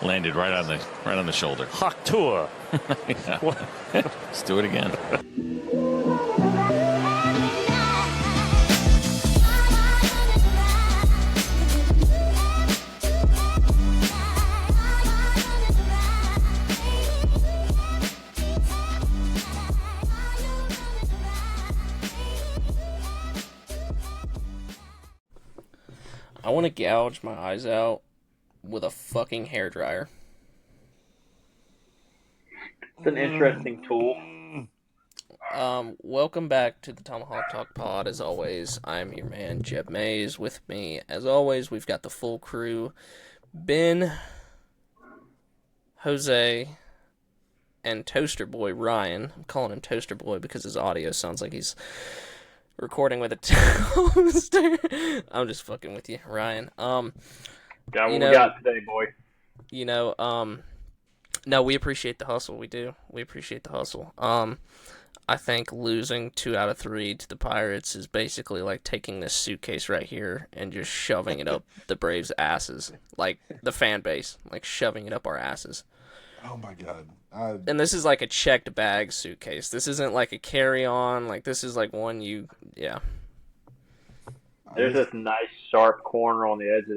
Landed right on the shoulder. Hawk tour. Yeah. Let's do it again. I want to gouge my eyes out with a fucking hairdryer. It's an interesting tool. Welcome back to the Tomahawk Talk Pod. As always, I'm your man, Jeb Mays. With me, as always, we've got the full crew. Ben, Jose, and Toaster Boy Ryan. I'm calling him Toaster Boy because his audio sounds like he's recording with a toaster. I'm just fucking with you, Ryan. Got what we got today, boy. No, we appreciate the hustle. We do. We appreciate the hustle. I think losing 2 out of 3 to the Pirates is basically like taking this suitcase right here and just shoving it up the Braves' asses. Like, the fan base. Like, shoving it up our asses. Oh, my God. And this is like a checked bag suitcase. This isn't like a carry-on. Like, this is like one yeah. There's this nice sharp corner on the edge of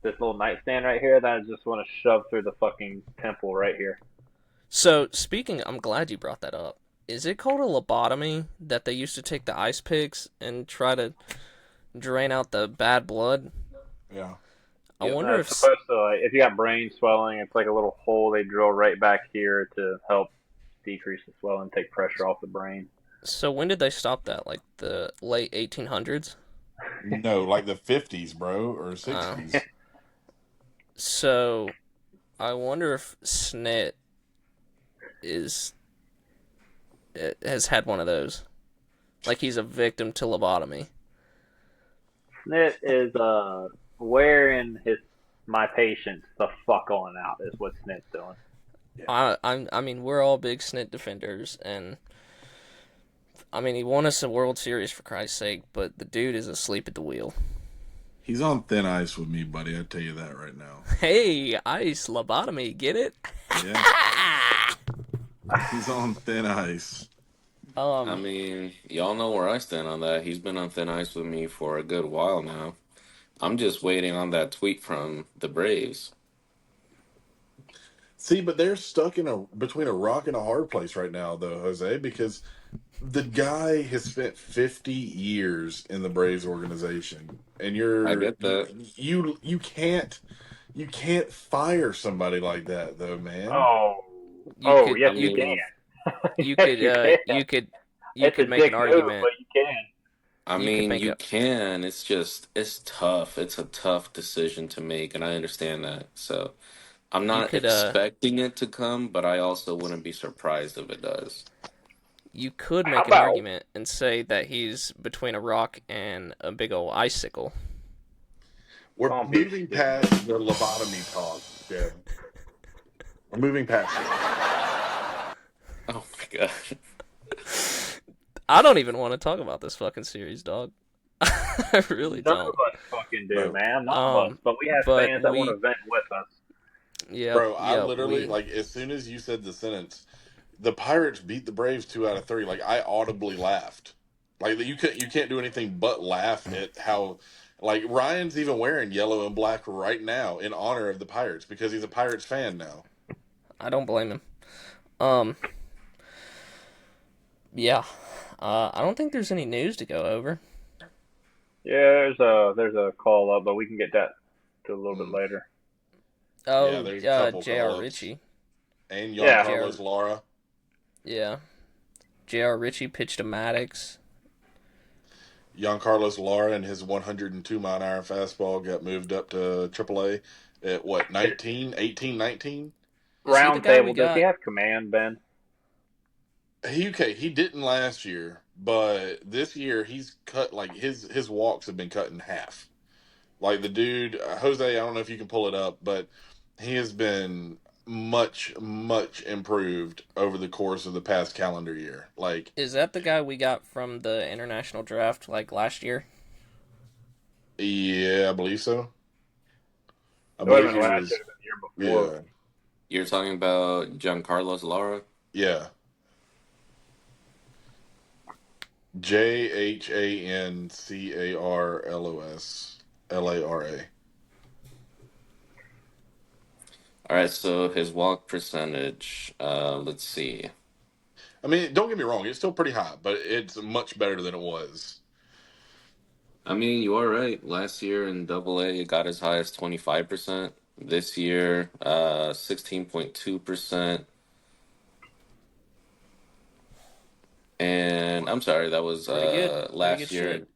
this little nightstand right here that I just want to shove through the fucking temple right here. So, I'm glad you brought that up. Is it called a lobotomy that they used to take the ice picks and try to drain out the bad blood? Yeah. I wonder if... supposed to, like, if you got brain swelling, it's like a little hole they drill right back here to help decrease the swelling, take pressure off the brain. So when did they stop that? Like the late 1800s? No, like the 50s, bro, or 60s. So I wonder if Snit has had one of those. Like he's a victim to lobotomy. Snit is wearing my patience the fuck on out is what Snit's doing. Yeah. I mean, we're all big Snit defenders, and I mean, he won us a World Series for Christ's sake, but the dude is asleep at the wheel. He's on thin ice with me, buddy. I tell you that right now. Hey, ice lobotomy, get it? Yeah. He's on thin ice. I mean, y'all know where I stand on that. He's been on thin ice with me for a good while now. I'm just waiting on that tweet from the Braves. See, but they're stuck between a rock and a hard place right now, though, Jose, because the guy has spent 50 years in the Braves organization, and I get that. You can't fire somebody like that, though, man. Yes, you can. You could make an argument. But you can. I mean, you can. It's tough. It's a tough decision to make, and I understand that. So I'm not expecting it to come, but I also wouldn't be surprised if it does. You could make an argument and say that he's between a rock and a big old icicle. We're moving past the lobotomy talk, Jeb. We're moving past it. Oh my god. I don't even want to talk about this fucking series, dog. I really don't. None of us fucking do, man. None of us. But we have fans that want to vent with us. Yeah, bro, I literally, like, as soon as you said the sentence, the Pirates beat the Braves 2 out of 3, like, I audibly laughed. Like, you can't do anything but laugh at how, like, Ryan's even wearing yellow and black right now in honor of the Pirates because he's a Pirates fan now. I don't blame him. Yeah. I don't think there's any news to go over. Yeah, there's a call up, but we can get that to a little bit later. Oh, yeah, J.R. Ritchie. And young Carlos Lara. Yeah. J.R. Ritchie pitched to Maddox. Young Carlos Lara and his 102-mile-an-hour fastball got moved up to AAA at, what, 19? 18, 19? Round table, does he have command, Ben? He didn't last year, but this year he's cut, like, his walks have been cut in half. Like, the dude, Jose, I don't know if you can pull it up, but he has been much, much improved over the course of the past calendar year. Like, is that the guy we got from the international draft, like, last year? Yeah, I believe so. I It would have believe been he last year, was. the year before. Yeah. You're talking about Giancarlo Lara? Yeah. JHANCARLOSLARA. All right, so his walk percentage, let's see. I mean, don't get me wrong, it's still pretty high, but it's much better than it was. I mean, you are right. Last year in Double A, it got as high as 25%. This year, 16.2%. And I'm sorry, that was Pretty good. Pretty good last year shit.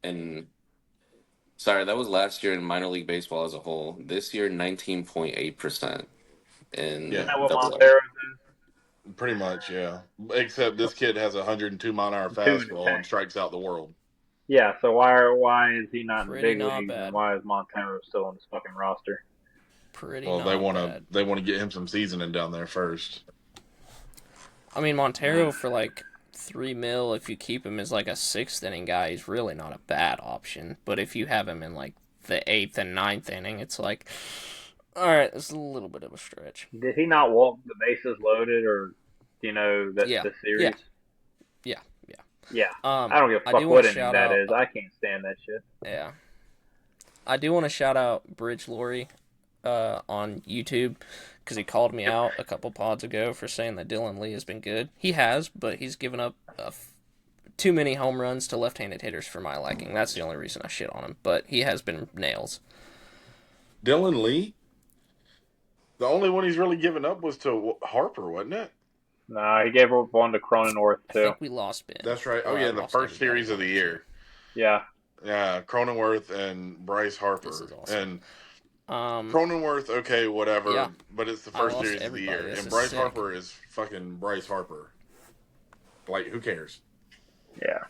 that was last year in minor league baseball as a whole. This year, 19.8% in Isn't Yeah. that what Double A. Montero's is? Pretty much, yeah. Except this kid has a 102-mile-an-hour 2 in the fastball and tank. strikes out the world. Yeah, so why is he not in the Pretty big not leagues, bad. and why is Montero still on this fucking roster? Pretty Well, they not want bad. to get him some seasoning down there first. I mean, Montero for like $3 million, if you keep him as like a sixth inning guy, he's really not a bad option. But if you have him in like the eighth and ninth inning, it's like, all right, it's a little bit of a stretch. Did he not walk the bases loaded, or that Yeah. the series? Yeah. Yeah. I I don't give a fuck do what want to inning shout that out. is. I can't stand that shit. Yeah. I do want to shout out Bridge Laurie on YouTube because he called me out a couple pods ago for saying that Dylan Lee has been good. He has, but he's given up too many home runs to left-handed hitters for my liking. That's the only reason I shit on him. But he has been nails. Dylan Lee? The only one he's really given up was to Harper, wasn't it? Nah, he gave up one to Cronenworth I too. think we lost Ben. That's right. Oh, Or I yeah, the lost first everybody series of the one or year. two. Yeah. Yeah, Cronenworth and Bryce Harper. This is awesome. And Cronenworth, okay, whatever, Yeah. but it's the I first lost series of the everybody. year. This And is Bryce sick. Harper is fucking Bryce Harper. Like, who cares? Yeah.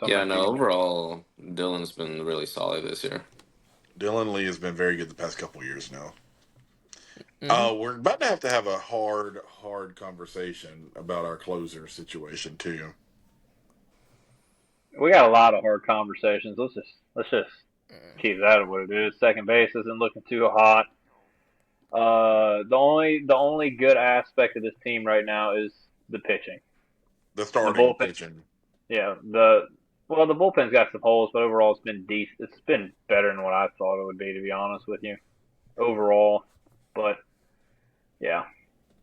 Yeah, no, overall, Dylan's been really solid this year. Dylan Lee has been very good the past couple of years now. Mm-hmm. We're about to have a hard conversation about our closer situation too. We got a lot of hard conversations. Let's just keep that at what it is. Second base isn't looking too hot. The only good aspect of this team right now is the pitching. The starting pitching. Yeah, the bullpen's got some holes, but overall it's been decent. It's been better than what I thought it would be, to be honest with you. Overall, but yeah.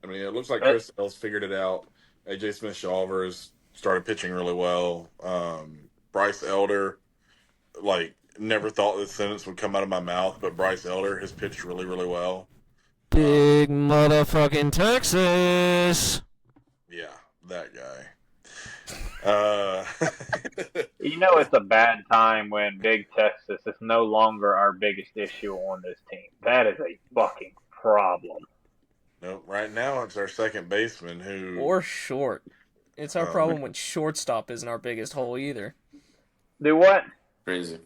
I mean, it looks like Chris Sale's figured it out. AJ Smith-Shawver has started pitching really well. Bryce Elder, like, never thought this sentence would come out of my mouth, but Bryce Elder has pitched really, really well. Big motherfucking Texas. Yeah, that guy. You know it's a bad time when Big Texas is no longer our biggest issue on this team. That is a fucking problem. Nope. Right now it's our second baseman who Or short. It's our problem when shortstop isn't our biggest hole either. Do what? Crazy.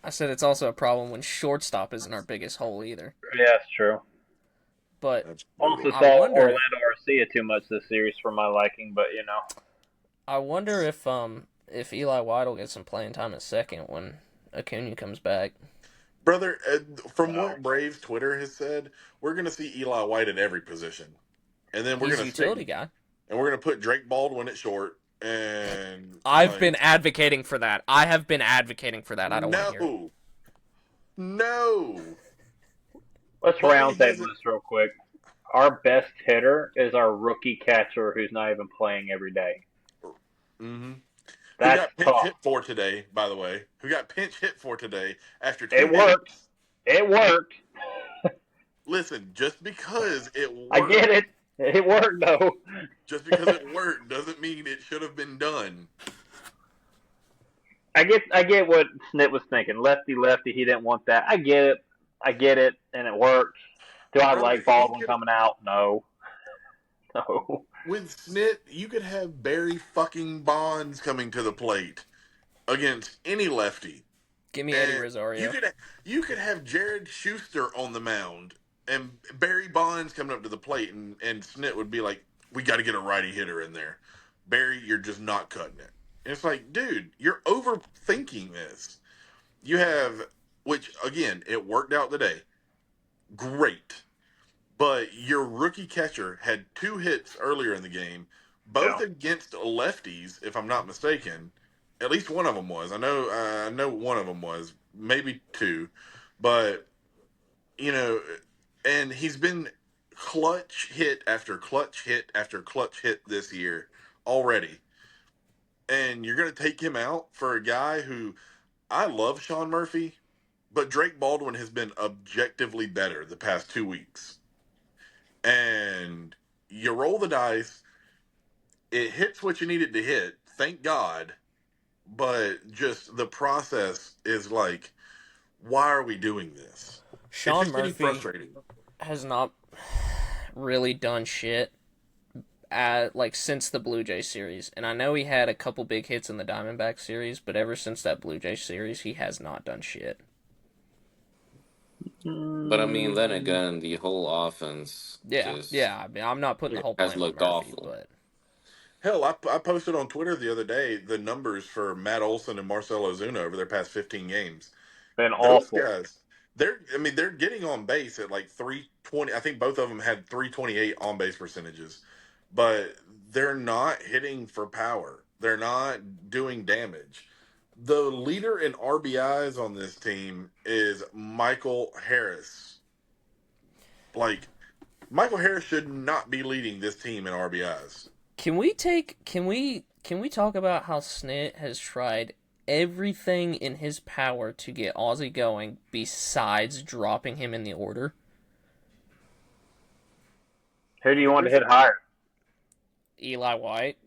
I said it's also a problem when shortstop isn't our biggest hole either. Yeah, that's true. But Also I saw wonder- Orlando Arcia too much this series for my liking, but you know. I wonder if Eli White will get some playing time in second when Acuna comes back. Brother, from what Braves Twitter has said, we're going to see Eli White at every position. And then we're He's going a to utility guy. And we're going to put Drake Baldwin at short. And I've been advocating for that. I have been advocating for that. I don't want to hear it. No. Let's round table this real quick. Our best hitter is our rookie catcher who's not even playing every day. Mm-hmm. That's who got pinch hit for today, by the way? Who got pinch hit for today after 2 It worked. It worked. Listen, just because it worked. I get it. It worked, though. Just because it worked doesn't mean it should have been done. I get what Snit was thinking. Lefty, he didn't want that. I get it, and it worked. Do I like Baldwin coming out? No. No. With Snit, you could have Barry fucking Bonds coming to the plate against any lefty. Give me Eddie Rosario. You could have Jared Schuster on the mound and Barry Bonds coming up to the plate, and Snit would be like, we got to get a righty hitter in there. Barry, you're just not cutting it. And it's like, dude, you're overthinking this. You have, which, again, it worked out today. great. But your rookie catcher had 2 hits earlier in the game, both against lefties, if I'm not mistaken. At least one of them was. I know one of them was, maybe 2, but and he's been clutch hit after clutch hit after clutch hit this year already. And you're going to take him out for a guy who I love Sean Murphy, but Drake Baldwin has been objectively better the past 2 weeks. And you roll the dice, it hits what you needed to hit, thank God, but just the process is like, why are we doing this? Sean Murphy has not really done shit since the Blue Jay series, and I know he had a couple big hits in the Diamondback series, but ever since that Blue Jay series, he has not done shit. But I mean, then again, the whole offense, I mean, I'm not putting the whole blame on Murphy, awful. But hell, I posted on Twitter the other day the numbers for Matt Olson and Marcell Ozuna over their past 15 games. Been Those awful. guys, they're getting on base at like 320. I think both of them had 328 on base percentages, but they're not hitting for power. They're not doing damage. The leader in RBIs on this team is Michael Harris. Like, Michael Harris should not be leading this team in RBIs. Can we talk about how Snit has tried everything in his power to get Ozzie going besides dropping him in the order? Who do you want to hit higher? Eli White,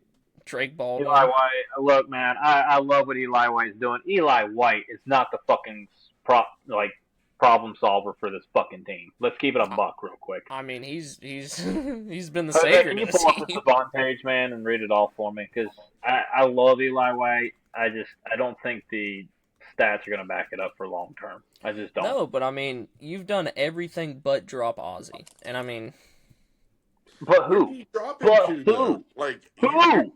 Drake Baldwin. Eli White. Look, man, I love what Eli White is doing. Eli White is not the fucking problem solver for this fucking team. Let's keep it a buck real quick. I mean, he's he's been the savior. Can you pull up the Savant page, man, and read it all for me? Because I love Eli White. I don't think the stats are going to back it up for long term. I just don't. No, but I mean, you've done everything but drop Ozzie, and I mean, but who? But who? Like who?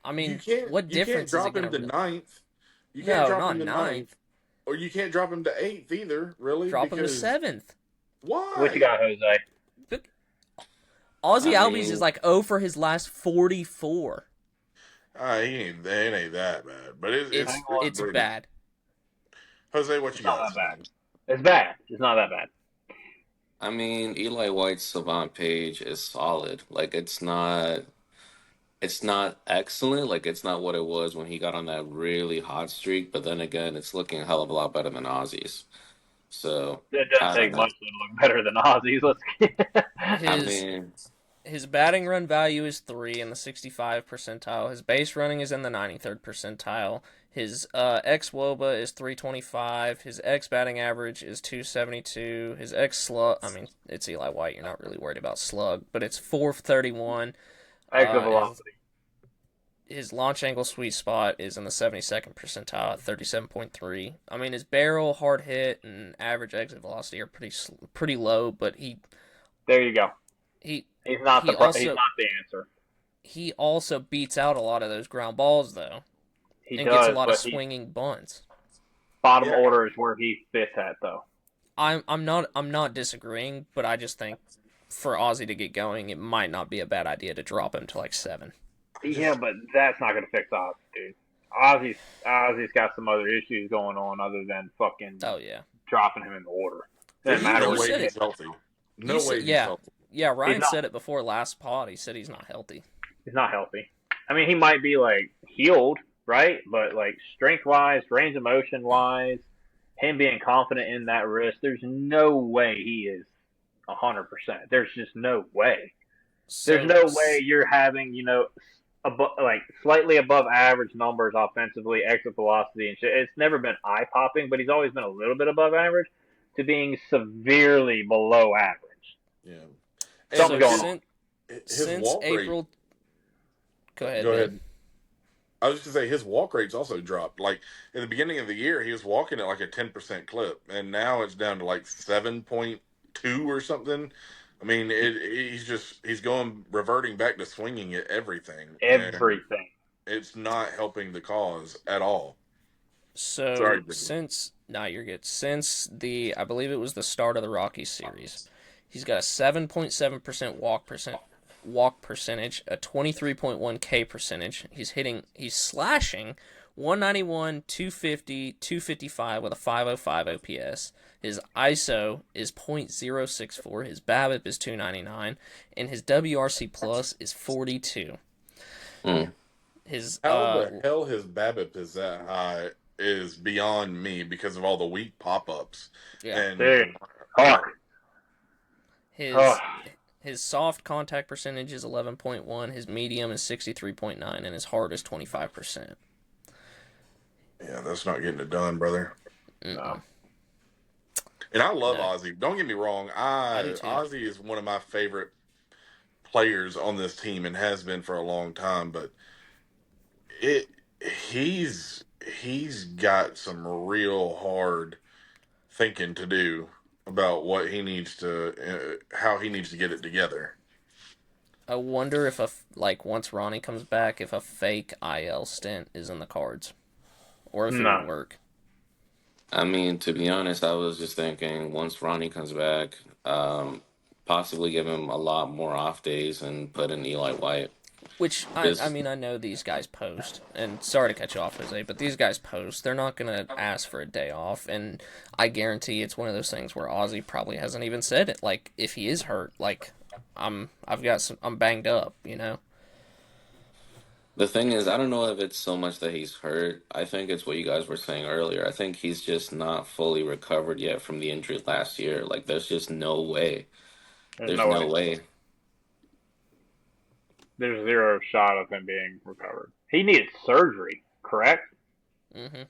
I mean, what difference is it going to drop him to 9th? You can't drop him to 9th. 9th. Or you can't drop him to 8th either, really. Drop him to 7th. Why? What you got, Jose? Ozzie Albies is like 0 for his last 44. It ain't that bad, but it's bad. Jose, what you got? Not that bad. It's bad. It's not that bad. I mean, Eli White's Savant page is solid. Like, it's not excellent. Like, it's not what it was when he got on that really hot streak. But then again, it's looking a hell of a lot better than Ozzie's. So it doesn't take much to look better than Ozzie's. His batting run value is 3 in the 65th percentile. His base running is in the 93rd percentile. His ex-WOBA is 325. His ex-batting average is 272. His ex-slug, I mean, it's Eli White. You're not really worried about slug, but it's 431. Exit velocity. His launch angle sweet spot is in the 72nd percentile at 37.3. I mean, his barrel, hard hit, and average exit velocity are pretty low, but there you go. He's not the answer. He also beats out a lot of those ground balls, though. Gets a lot of swinging bunts. Bottom order is where he fits at, though. I'm not disagreeing, but I just think for Ozzie to get going, it might not be a bad idea to drop him to like 7. Yeah, but that's not going to fix Ozzie, dude. Ozzie's got some other issues going on other than fucking dropping him in the order. Doesn't matter no way he's healthy. No way he's healthy. Yeah, Ryan said it before last pod. He said he's not healthy. He's not healthy. I mean, he might be like healed, right? But like strength-wise, range of motion-wise, him being confident in that wrist, there's no way he is 100%. There's just no way. There's no way you're having, slightly above average numbers offensively, exit velocity and shit. It's never been eye-popping, but he's always been a little bit above average to severely below average. Yeah. Something going on. Since April... Go ahead. I was just going to say, his walk rate's also dropped. Like, in the beginning of the year, he was walking at like a 10% clip, and now it's down to like 7.2 or something. I mean, he's reverting back to swinging at everything. Everything. It's not helping the cause at all. So Sorry, Brittany. you're good. Since I believe it was the start of the Rockies series, he's got a 7.7% walk percentage, a 23.1 K percentage. He's slashing 191, 250, 255 with a 505 OPS. His ISO is .064, his BABIP is 299, and his WRC plus is 42. Mm. How the hell his BABIP is that high is beyond me because of all the weak pop-ups. Yeah. And Dude, Hawk. His soft contact percentage is 11.1, his medium is 63.9, and his hard is 25%. yeah, that's not getting it done, brother. No. And I love Ozzie. Don't get me wrong. I do too. Ozzie is one of my favorite players on this team and has been for a long time, but he's got some real hard thinking to do about what he needs to how he needs to get it together. I wonder if once Ronnie comes back, if a fake IL stint is in the cards, or if it would work. I mean, to be honest, I was just thinking once Ronnie comes back, possibly give him a lot more off days and put in Eli White. Which, I mean, I know these guys post, and sorry to cut you off, Jose, but these guys post. They're not going to ask for a day off, and I guarantee it's one of those things where Ozzie probably hasn't even said it. Like, if he is hurt, like, I'm banged up, you know? The thing is, I don't know if it's so much that he's hurt. I think it's what you guys were saying earlier. I think he's just not fully recovered yet from the injury last year. Like, there's just no way. There's no way. There's zero shot of him being recovered. He needed surgery, correct? Mm-hmm.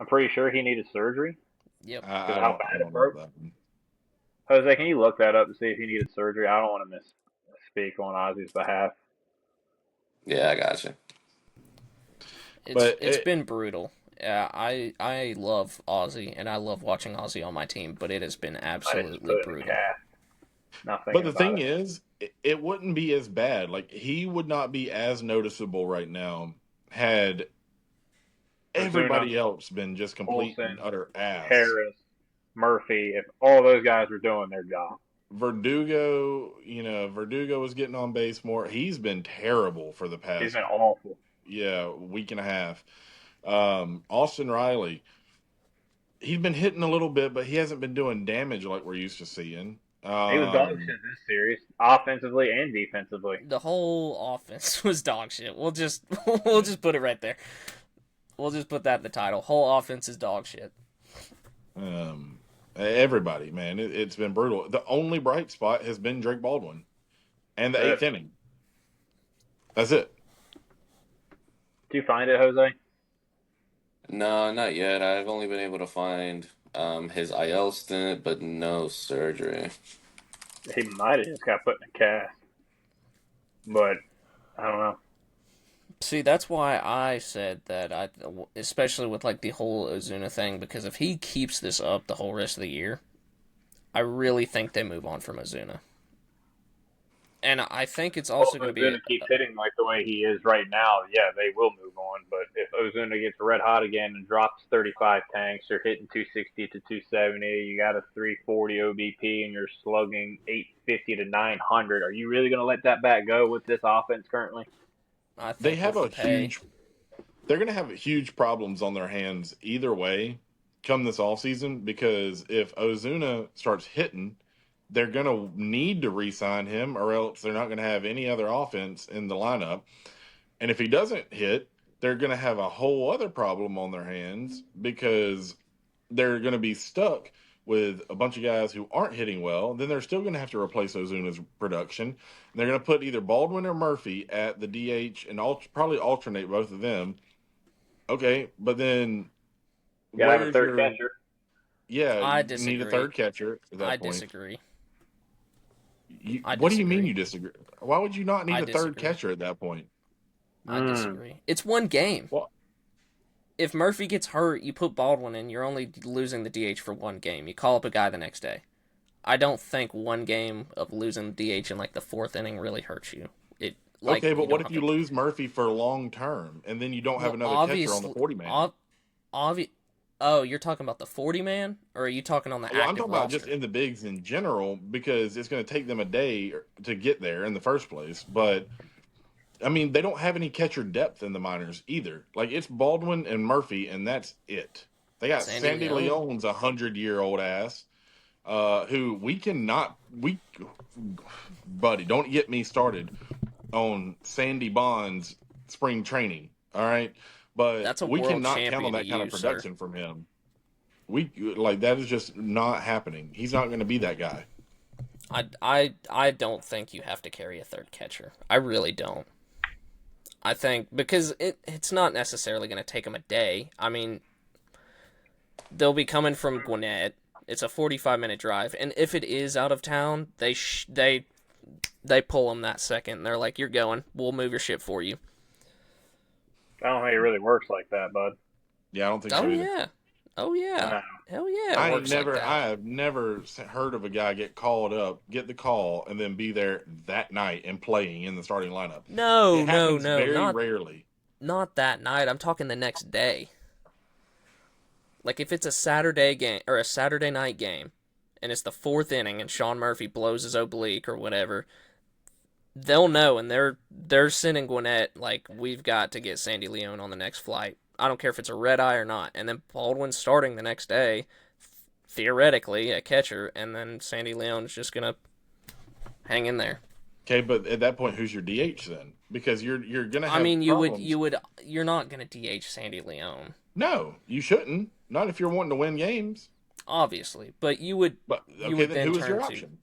I'm pretty sure he needed surgery. Yep. How bad it broke. Jose, can you look that up to see if he needed surgery? I don't want to misspeak on Ozzie's behalf. Yeah, I gotcha. It's been brutal. I love Ozzie, and I love watching Ozzie on my team, but it has been absolutely brutal. But the thing is, it wouldn't be as bad. Like, he would not be as noticeable right now had everybody else been just complete and utter ass. Harris, Murphy, if all those guys were doing their job. Verdugo was getting on base more. He's been terrible for the past. He's been awful. Yeah, week and a half. Austin Riley, he's been hitting a little bit, but he hasn't been doing damage like we're used to seeing. He was dog shit this series, offensively and defensively. The whole offense was dog shit. We'll just put it right there. We'll just put that in the title. Whole offense is dog shit. Everybody, man, it's been brutal. The only bright spot has been Drake Baldwin and the eighth inning. That's it. Did you find it, Jose? No, not yet. I've only been able to find his IL stint, but no surgery. He might have just got put in a cast. But, I don't know. See, that's why I said that, especially with like the whole Ozuna thing, because if he keeps this up the whole rest of the year, I really think they move on from Ozuna. And I think it's also going to be... If Ozuna keeps hitting like the way he is right now, yeah, they will move on. But if Ozuna gets red hot again and drops 35 tanks, you're hitting 260 to 270, you got a 340 OBP, and you're slugging 850 to 900, are you really going to let that bat go with this offense currently? They have they're going to have huge problems on their hands either way come this offseason, because if Ozuna starts hitting, they're going to need to re-sign him, or else they're not going to have any other offense in the lineup. And if he doesn't hit, they're going to have a whole other problem on their hands, because they're going to be stuck with a bunch of guys who aren't hitting well. Then they're still going to have to replace Ozuna's production. And they're going to put either Baldwin or Murphy at the DH and probably alternate both of them. Okay, but then... You got to have a third catcher. Yeah, I disagree. Need a third catcher at that point. Disagree. What do you mean you disagree? Why would you not need a third catcher at that point? I disagree. It's one game. Well, if Murphy gets hurt, you put Baldwin in, you're only losing the DH for one game. You call up a guy the next day. I don't think one game of losing the DH in like the fourth inning really hurts you. Like, Okay, but you what don't if have you to. lose Murphy for long term, and then you don't have Well, another catcher on the obviously, 40 man? oh, you're talking about the 40 man, or are you talking on the Well, I'm active talking about just roster? in the bigs in general because it's going to take them a day to get there in the first place. But I mean, they don't have any catcher depth in the minors either. Like it's Baldwin and Murphy, and that's it. They got Sandy Sandy Leone. Leone's 100-year-old ass, who we cannot. Buddy, don't get me started on Sandy Bond's spring training. All right, but That's a we world cannot count on champion to that kind of you, sir. production from him. We like that is just not happening. He's not going to be that guy. I don't think you have to carry a third catcher. I really don't. I think because it's not necessarily going to take them a day. I mean, they'll be coming from Gwinnett. It's a 45-minute drive, and if it is out of town, they pull them that second. They're like, "You're going. We'll move your ship for you." I don't think it really works like that, bud. Yeah, I don't think so Oh either. yeah. Oh yeah. No. Hell yeah. It works like that. I have never heard of a guy get called up, get the call, and then be there that night and playing in the starting lineup. No, It happens very not rarely. not that night. I'm talking the next day. Like if it's a Saturday game or a Saturday night game, and it's the fourth inning, and Sean Murphy blows his oblique or whatever, they'll know, and they're sending Gwinnett like, we've got to get Sandy Leone on the next flight. I don't care if it's a red eye or not. And then Baldwin's starting the next day, theoretically a catcher, and then Sandy Leone's just gonna hang in there. Okay, but at that point, who's your DH then? Because you're gonna have. I mean, problems. you're not gonna DH Sandy Leone. No, you shouldn't. Not if you're wanting to win games. Obviously, but you would. But okay, you would then who is turn your to- option?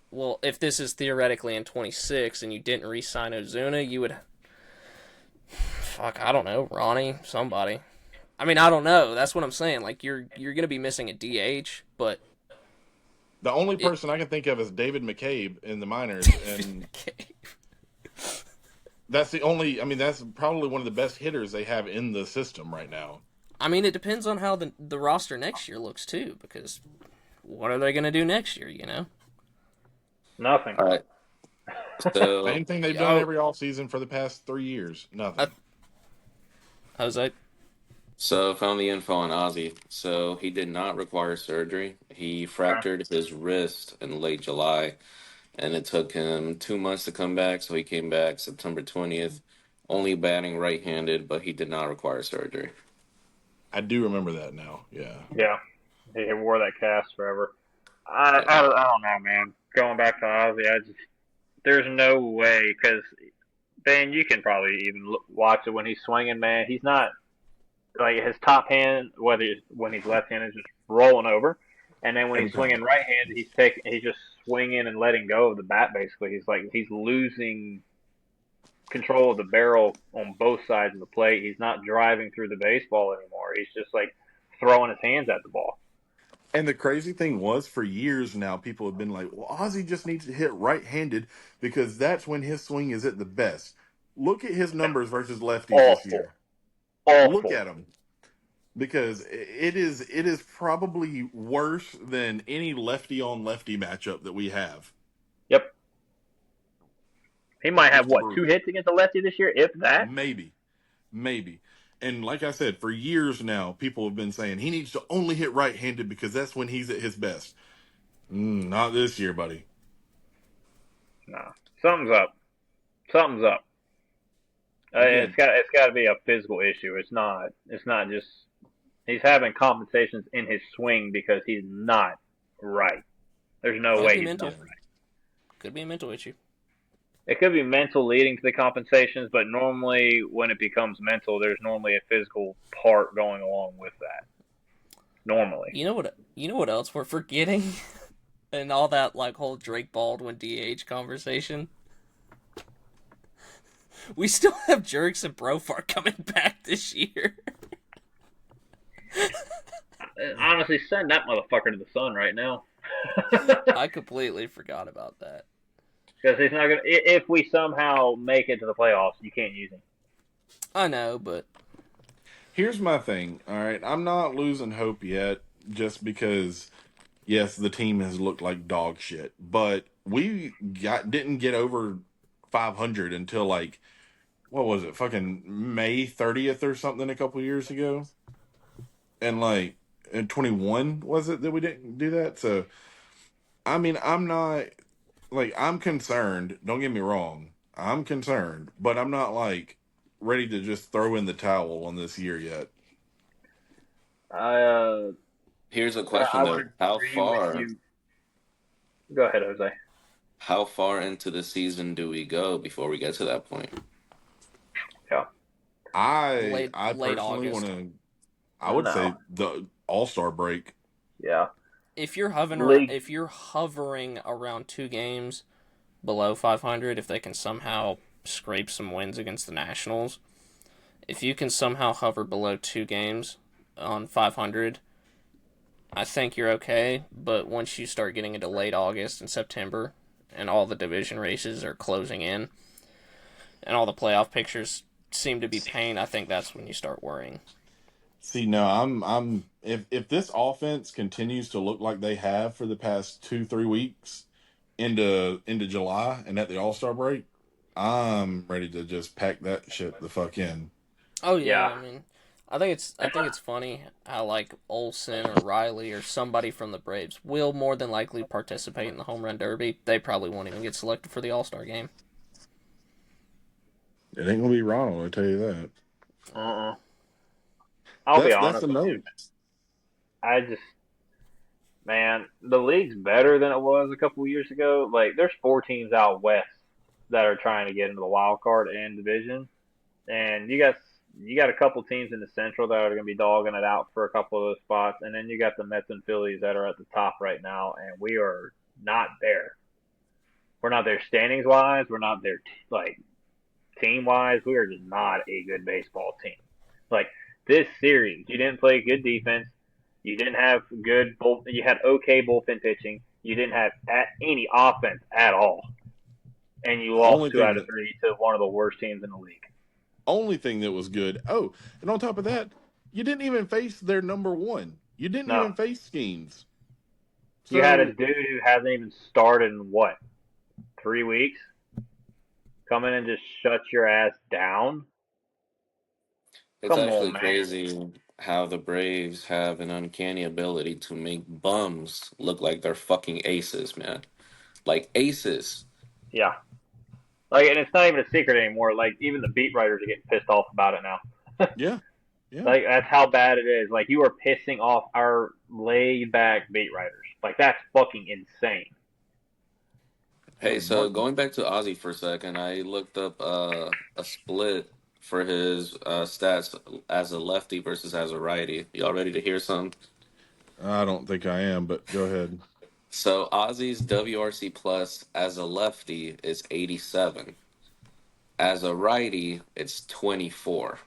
Well, if this is theoretically in 26 and you didn't re-sign Ozuna, you would. Fuck, I don't know, Ronnie, somebody. I mean, I don't know. That's what I'm saying. Like you're gonna be missing a DH, but The only person I can think of is David McCabe in the minors, and that's the only. I mean, that's probably one of the best hitters they have in the system right now. I mean, it depends on how the roster next year looks too, because what are they gonna do next year? You know, Nothing. All right. So Same thing they've done every offseason for the past 3 years. Nothing. Jose. So found the info on Ozzie. So he did not require surgery. He fractured his wrist in late July, and it took him 2 months to come back. So he came back September 20th, only batting right-handed, but he did not require surgery. I do remember that now. Yeah. Yeah. He wore that cast forever. I don't know, man. Going back to Ozzy, there's no way, because Ben, you can probably even watch it when he's swinging, man. He's not, like, his top hand, when he's left-handed, is just rolling over. And then when he's swinging right-handed, he's just swinging and letting go of the bat, basically. He's losing control of the barrel on both sides of the plate. He's not driving through the baseball anymore. He's just, like, throwing his hands at the ball. And the crazy thing was, for years now, people have been like, well, Ozzy just needs to hit right-handed because that's when his swing is at the best. Look at his numbers versus lefties this year. Awful. Look at him. Because it is probably worse than any lefty-on-lefty matchup that we have. Yep. He might have, 2 hits against a lefty this year, if that? Maybe. And like I said, for years now, people have been saying he needs to only hit right-handed because that's when he's at his best. Not this year, buddy. No. Something's up. It's got to be a physical issue. It's not just he's having compensations in his swing because he's not right. There's no way he's not right. Could be a mental issue. It could be mental leading to the compensations, but normally when it becomes mental, there's normally a physical part going along with that. Normally. You know what else we're forgetting? And all that like whole Drake Baldwin DH conversation. We still have Jerks and Brofar coming back this year. Honestly, send that motherfucker to the sun right now. I completely forgot about that. Because he's not gonna. If we somehow make it to the playoffs, you can't use him. I know, but here's my thing. All right, I'm not losing hope yet, just because, yes, the team has looked like dog shit, but we didn't get over .500 until like, what was it, fucking May 30th or something a couple years ago, and like in 21 was it that we didn't do that? So I mean, I'm not like, I'm concerned. Don't get me wrong, I'm concerned, but I'm not like ready to just throw in the towel on this year yet. Here's a question I though: would agree with you. Go ahead, Jose. How far into the season do we go before we get to that point? Yeah, I personally want to. I would say the All-Star break. Yeah. If you're hovering around 2 games below 500, if they can somehow scrape some wins against the Nationals, if you can somehow hover below 2 games on 500, I think you're okay. But once you start getting into late August and September, and all the division races are closing in, and all the playoff pictures seem to be pain, I think that's when you start worrying. See, no, I'm if this offense continues to look like they have for the past 2-3 weeks into July and at the All-Star break, I'm ready to just pack that shit the fuck in. Oh yeah. I mean, I think it's funny how like Olsen or Riley or somebody from the Braves will more than likely participate in the home run derby. They probably won't even get selected for the All-Star game. It ain't gonna be Ronald, I tell you that. I'll be honest with you. Man, the league's better than it was a couple years ago. Like, there's 4 teams out west that are trying to get into the wild card and division, and you got a couple teams in the Central that are going to be dogging it out for a couple of those spots, and then you got the Mets and Phillies that are at the top right now, and we are not there. We're not there standings wise. We're not there team wise. We are just not a good baseball team. Like, this series, you didn't play good defense. You didn't have you had okay bullpen pitching. You didn't have any offense at all, and you lost 2 out of 3 to one of the worst teams in the league. Only thing that was good. Oh, and on top of that, you didn't even face their number one. You didn't even face Skeens. So, you had a dude who hasn't even started in 3 weeks, come in and just shut your ass down. It's actually crazy how the Braves have an uncanny ability to make bums look like they're fucking aces, man. Like aces. Yeah. Like, and it's not even a secret anymore. Like, even the beat writers are getting pissed off about it now. Yeah. Like, that's how bad it is. Like, you are pissing off our laid back beat writers. Like, that's fucking insane. Hey, so going back to Ozzie for a second, I looked up a split for his stats as a lefty versus as a righty. Y'all ready to hear some? I don't think I am, but go ahead. So Ozzie's WRC plus as a lefty is 87. As a righty, it's 24.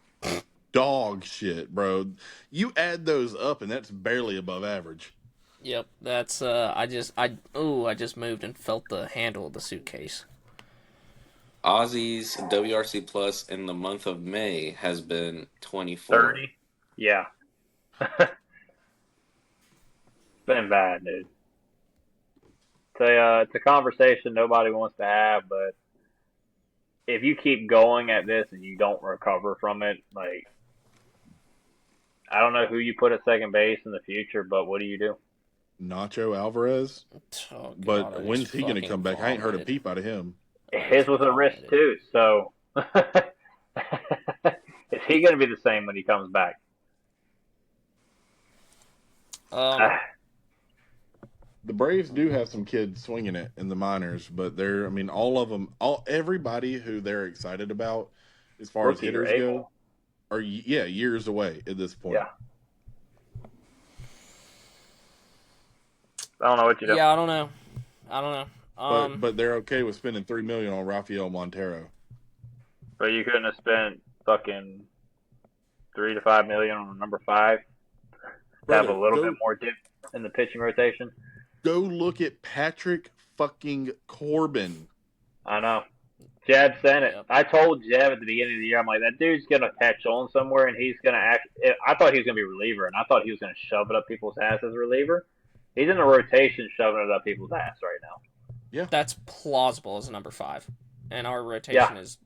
Dog shit, bro. You add those up, and that's barely above average. Yep, that's I just moved and felt the handle of the suitcase. Ozzie's WRC plus in the month of May has been 24. 30? Yeah. Been bad, dude. It's a conversation nobody wants to have, but if you keep going at this and you don't recover from it, like, I don't know who you put at second base in the future, but what do you do? Nacho Alvarez? Oh, God, but when's he going to come back? I ain't heard a peep out of him. His was a risk too, so is he going to be the same when he comes back? The Braves do have some kids swinging it in the minors, but all of them, everybody who they're excited about as far as hitters go, are years away at this point. Yeah. I don't know what you do. Yeah, I don't know. But they're okay with spending $3 million on Rafael Montero. But you couldn't have spent fucking $3 to $5 million on number 5 to have a little bit more dip in the pitching rotation. Go look at Patrick fucking Corbin. I know. Jeb said it. I told Jeb at the beginning of the year, I'm like, that dude's gonna catch on somewhere, and he's gonna act. I thought he was gonna be a reliever, and I thought he was gonna shove it up people's ass as a reliever. He's in the rotation, shoving it up people's ass right now. Yeah, that's plausible as a number 5. And our rotation is,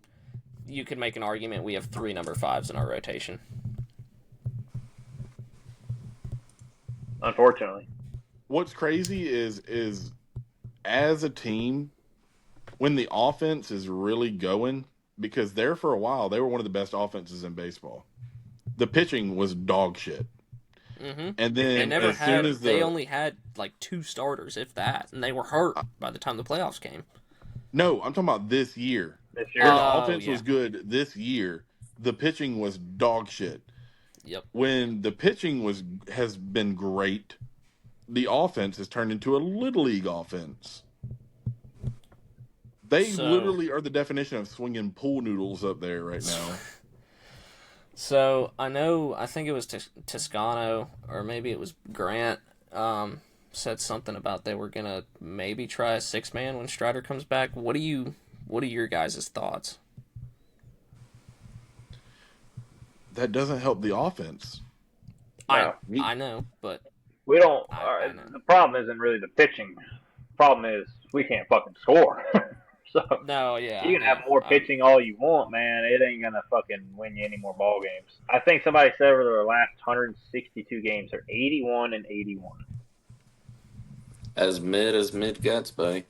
you could make an argument we have 3 number 5s in our rotation. Unfortunately. What's crazy is as a team, when the offense is really going, because there for a while they were one of the best offenses in baseball. The pitching was dog shit. Mm-hmm. And then they only had like 2 starters, if that, and they were hurt by the time the playoffs came. No, I'm talking about this year. This year, when the offense was good this year, the pitching was dog shit. Yep. When the pitching has been great, the offense has turned into a little league offense. They literally are the definition of swinging pool noodles up there right now. So I think it was Toscano, or maybe it was Grant, said something about they were gonna maybe try a 6-man when Strider comes back. What are your guys' thoughts? That doesn't help the offense. I know, but we don't. The problem isn't really the pitching. The problem is we can't fucking score. So no, yeah, you can have more pitching all you want, man. It ain't gonna fucking win you any more ball games. I think somebody said over their last 162 games are 81-81. As mid gets, buddy.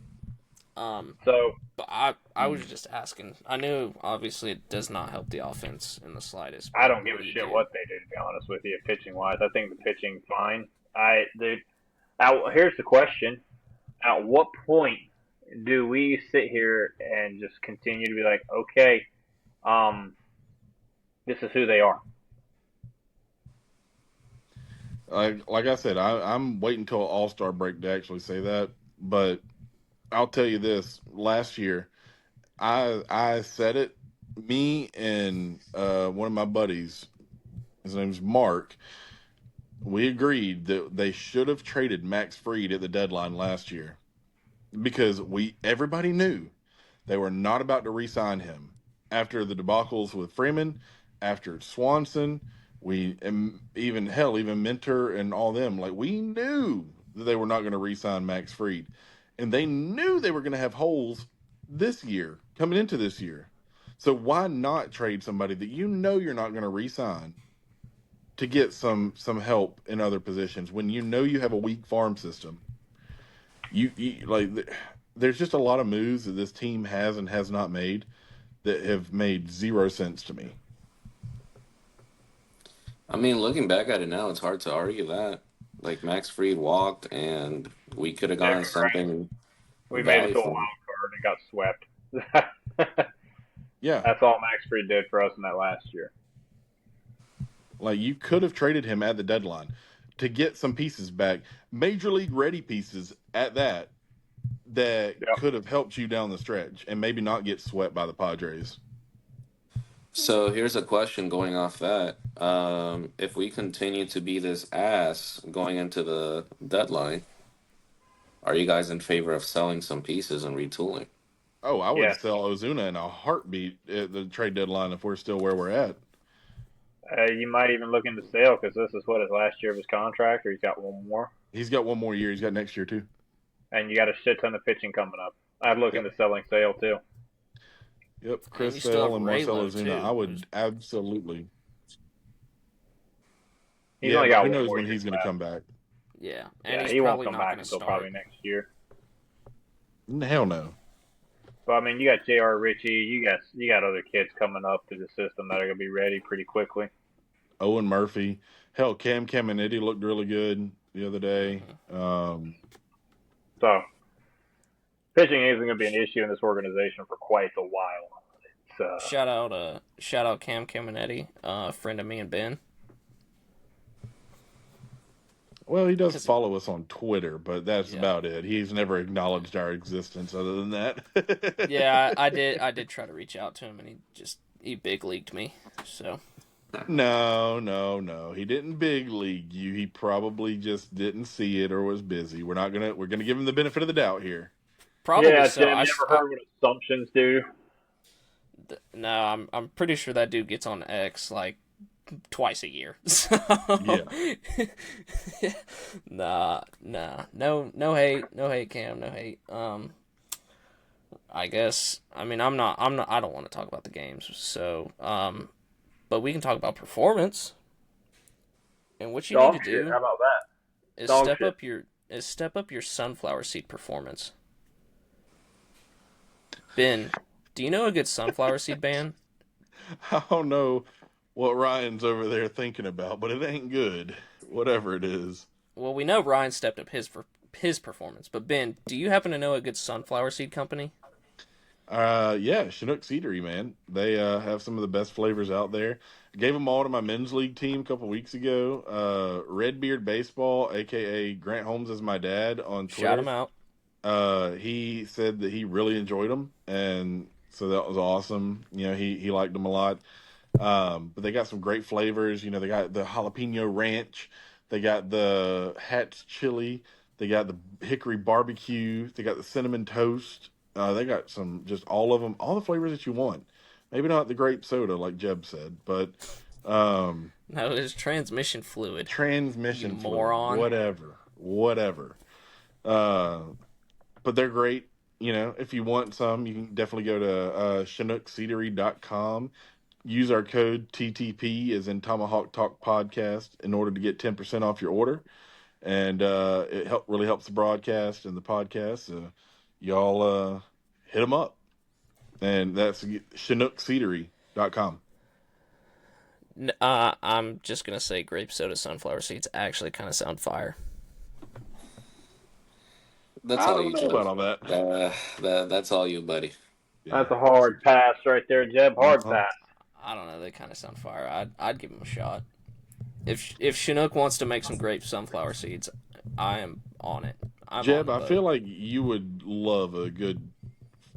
So, but I was just asking. I knew obviously it does not help the offense in the slightest. I don't give a shit what they do, to be honest with you, pitching wise. I think the pitching's fine. Here's the question: at what point do we sit here and just continue to be like, okay, this is who they are? Like I said, I'm waiting until All-Star break to actually say that. But I'll tell you this: last year, I said it. Me and one of my buddies, his name's Mark, we agreed that they should have traded Max Fried at the deadline last year. Because everybody knew they were not about to re-sign him after the debacles with Freeman, after Swanson, even Mentor and all them. Like, we knew that they were not going to re-sign Max Fried, and they knew they were going to have holes this year coming into this year. So why not trade somebody that you know you're not going to re-sign to get some help in other positions when you know you have a weak farm system? There's just a lot of moves that this team has and has not made that have made zero sense to me. I mean, looking back at it now, it's hard to argue that. Like, Max Fried walked, and we could have gotten something. We made it to a wild card and got swept. Yeah, that's all Max Fried did for us in that last year. Like, you could have traded him at the deadline to get some pieces back, major league ready pieces at that could have helped you down the stretch and maybe not get swept by the Padres. So here's a question going off that. If we continue to be this ass going into the deadline, are you guys in favor of selling some pieces and retooling? Oh, I would sell Ozuna in a heartbeat at the trade deadline if we're still where we're at. You might even look into sale because this is his last year of his contract, or he's got one more. He's got one more year. He's got next year too. And you got a shit ton of pitching coming up. I'd look into selling Sale too. Yep, Chris Sale and Marcell Ozuna. I would absolutely. He's only got who knows when he's going to come back? Yeah, and he won't come back until probably next year. Hell no. But I mean, you got J.R. Ritchie. You got other kids coming up to the system that are going to be ready pretty quickly. Owen Murphy. Hell, Cam Caminiti looked really good the other day. So, pitching isn't going to be an issue in this organization for quite a while. Shout out Cam Caminiti, a friend of me and Ben. Well, he does follow us on Twitter, but that's about it. He's never acknowledged our existence other than that. Yeah, I did try to reach out to him, and he big leagued me. So. No. He didn't big league you. He probably just didn't see it or was busy. We're gonna give him the benefit of the doubt here. Probably yeah, so. I've never heard what assumptions do. No, I'm pretty sure that dude gets on X like twice a year. So, yeah. No hate, Cam, no hate. I guess. I mean, I'm not. I don't want to talk about the games. So, but we can talk about performance. And what you Dog need to shit. do How about that? is Dog shit. step up your sunflower seed performance. Ben, do you know a good sunflower seed band? I don't know what Ryan's over there thinking about, but it ain't good. Whatever it is. Well, we know Ryan stepped up his performance, but Ben, do you happen to know a good sunflower seed company? Yeah, Chinook Seedery, man. They have some of the best flavors out there. Gave them all to my men's league team a couple weeks ago. Redbeard Baseball, aka Grant Holmes, is my dad on Twitter. Shout him out. He said that he really enjoyed them, and so that was awesome. You know, he liked them a lot. But they got some great flavors. You know, they got the jalapeno ranch, they got the Hatch chili, they got the hickory barbecue, they got the cinnamon toast. They got some, just all of them, all the flavors that you want. Maybe not the grape soda like Jeb said, but No, it's transmission fluid. Transmission you fluid, moron. whatever. But they're great. You know, if you want some, you can definitely go to ChinookSeedery.com. Use our code TTP as in Tomahawk Talk Podcast in order to get 10% off your order. And it really helps the broadcast and the podcast. Y'all hit them up. And that's ChinookSeedery.com. I'm just going to say grape soda sunflower seeds actually kind of sound fire. That's all you, Jeb. About all that. That's all you, buddy. Yeah. That's a hard pass right there, Jeb. Hard pass. I don't know. They kind of sound fire. I'd give them a shot. If Chinook wants to make some grape sunflower seeds, I am on it. Jeb, I feel like you would love a good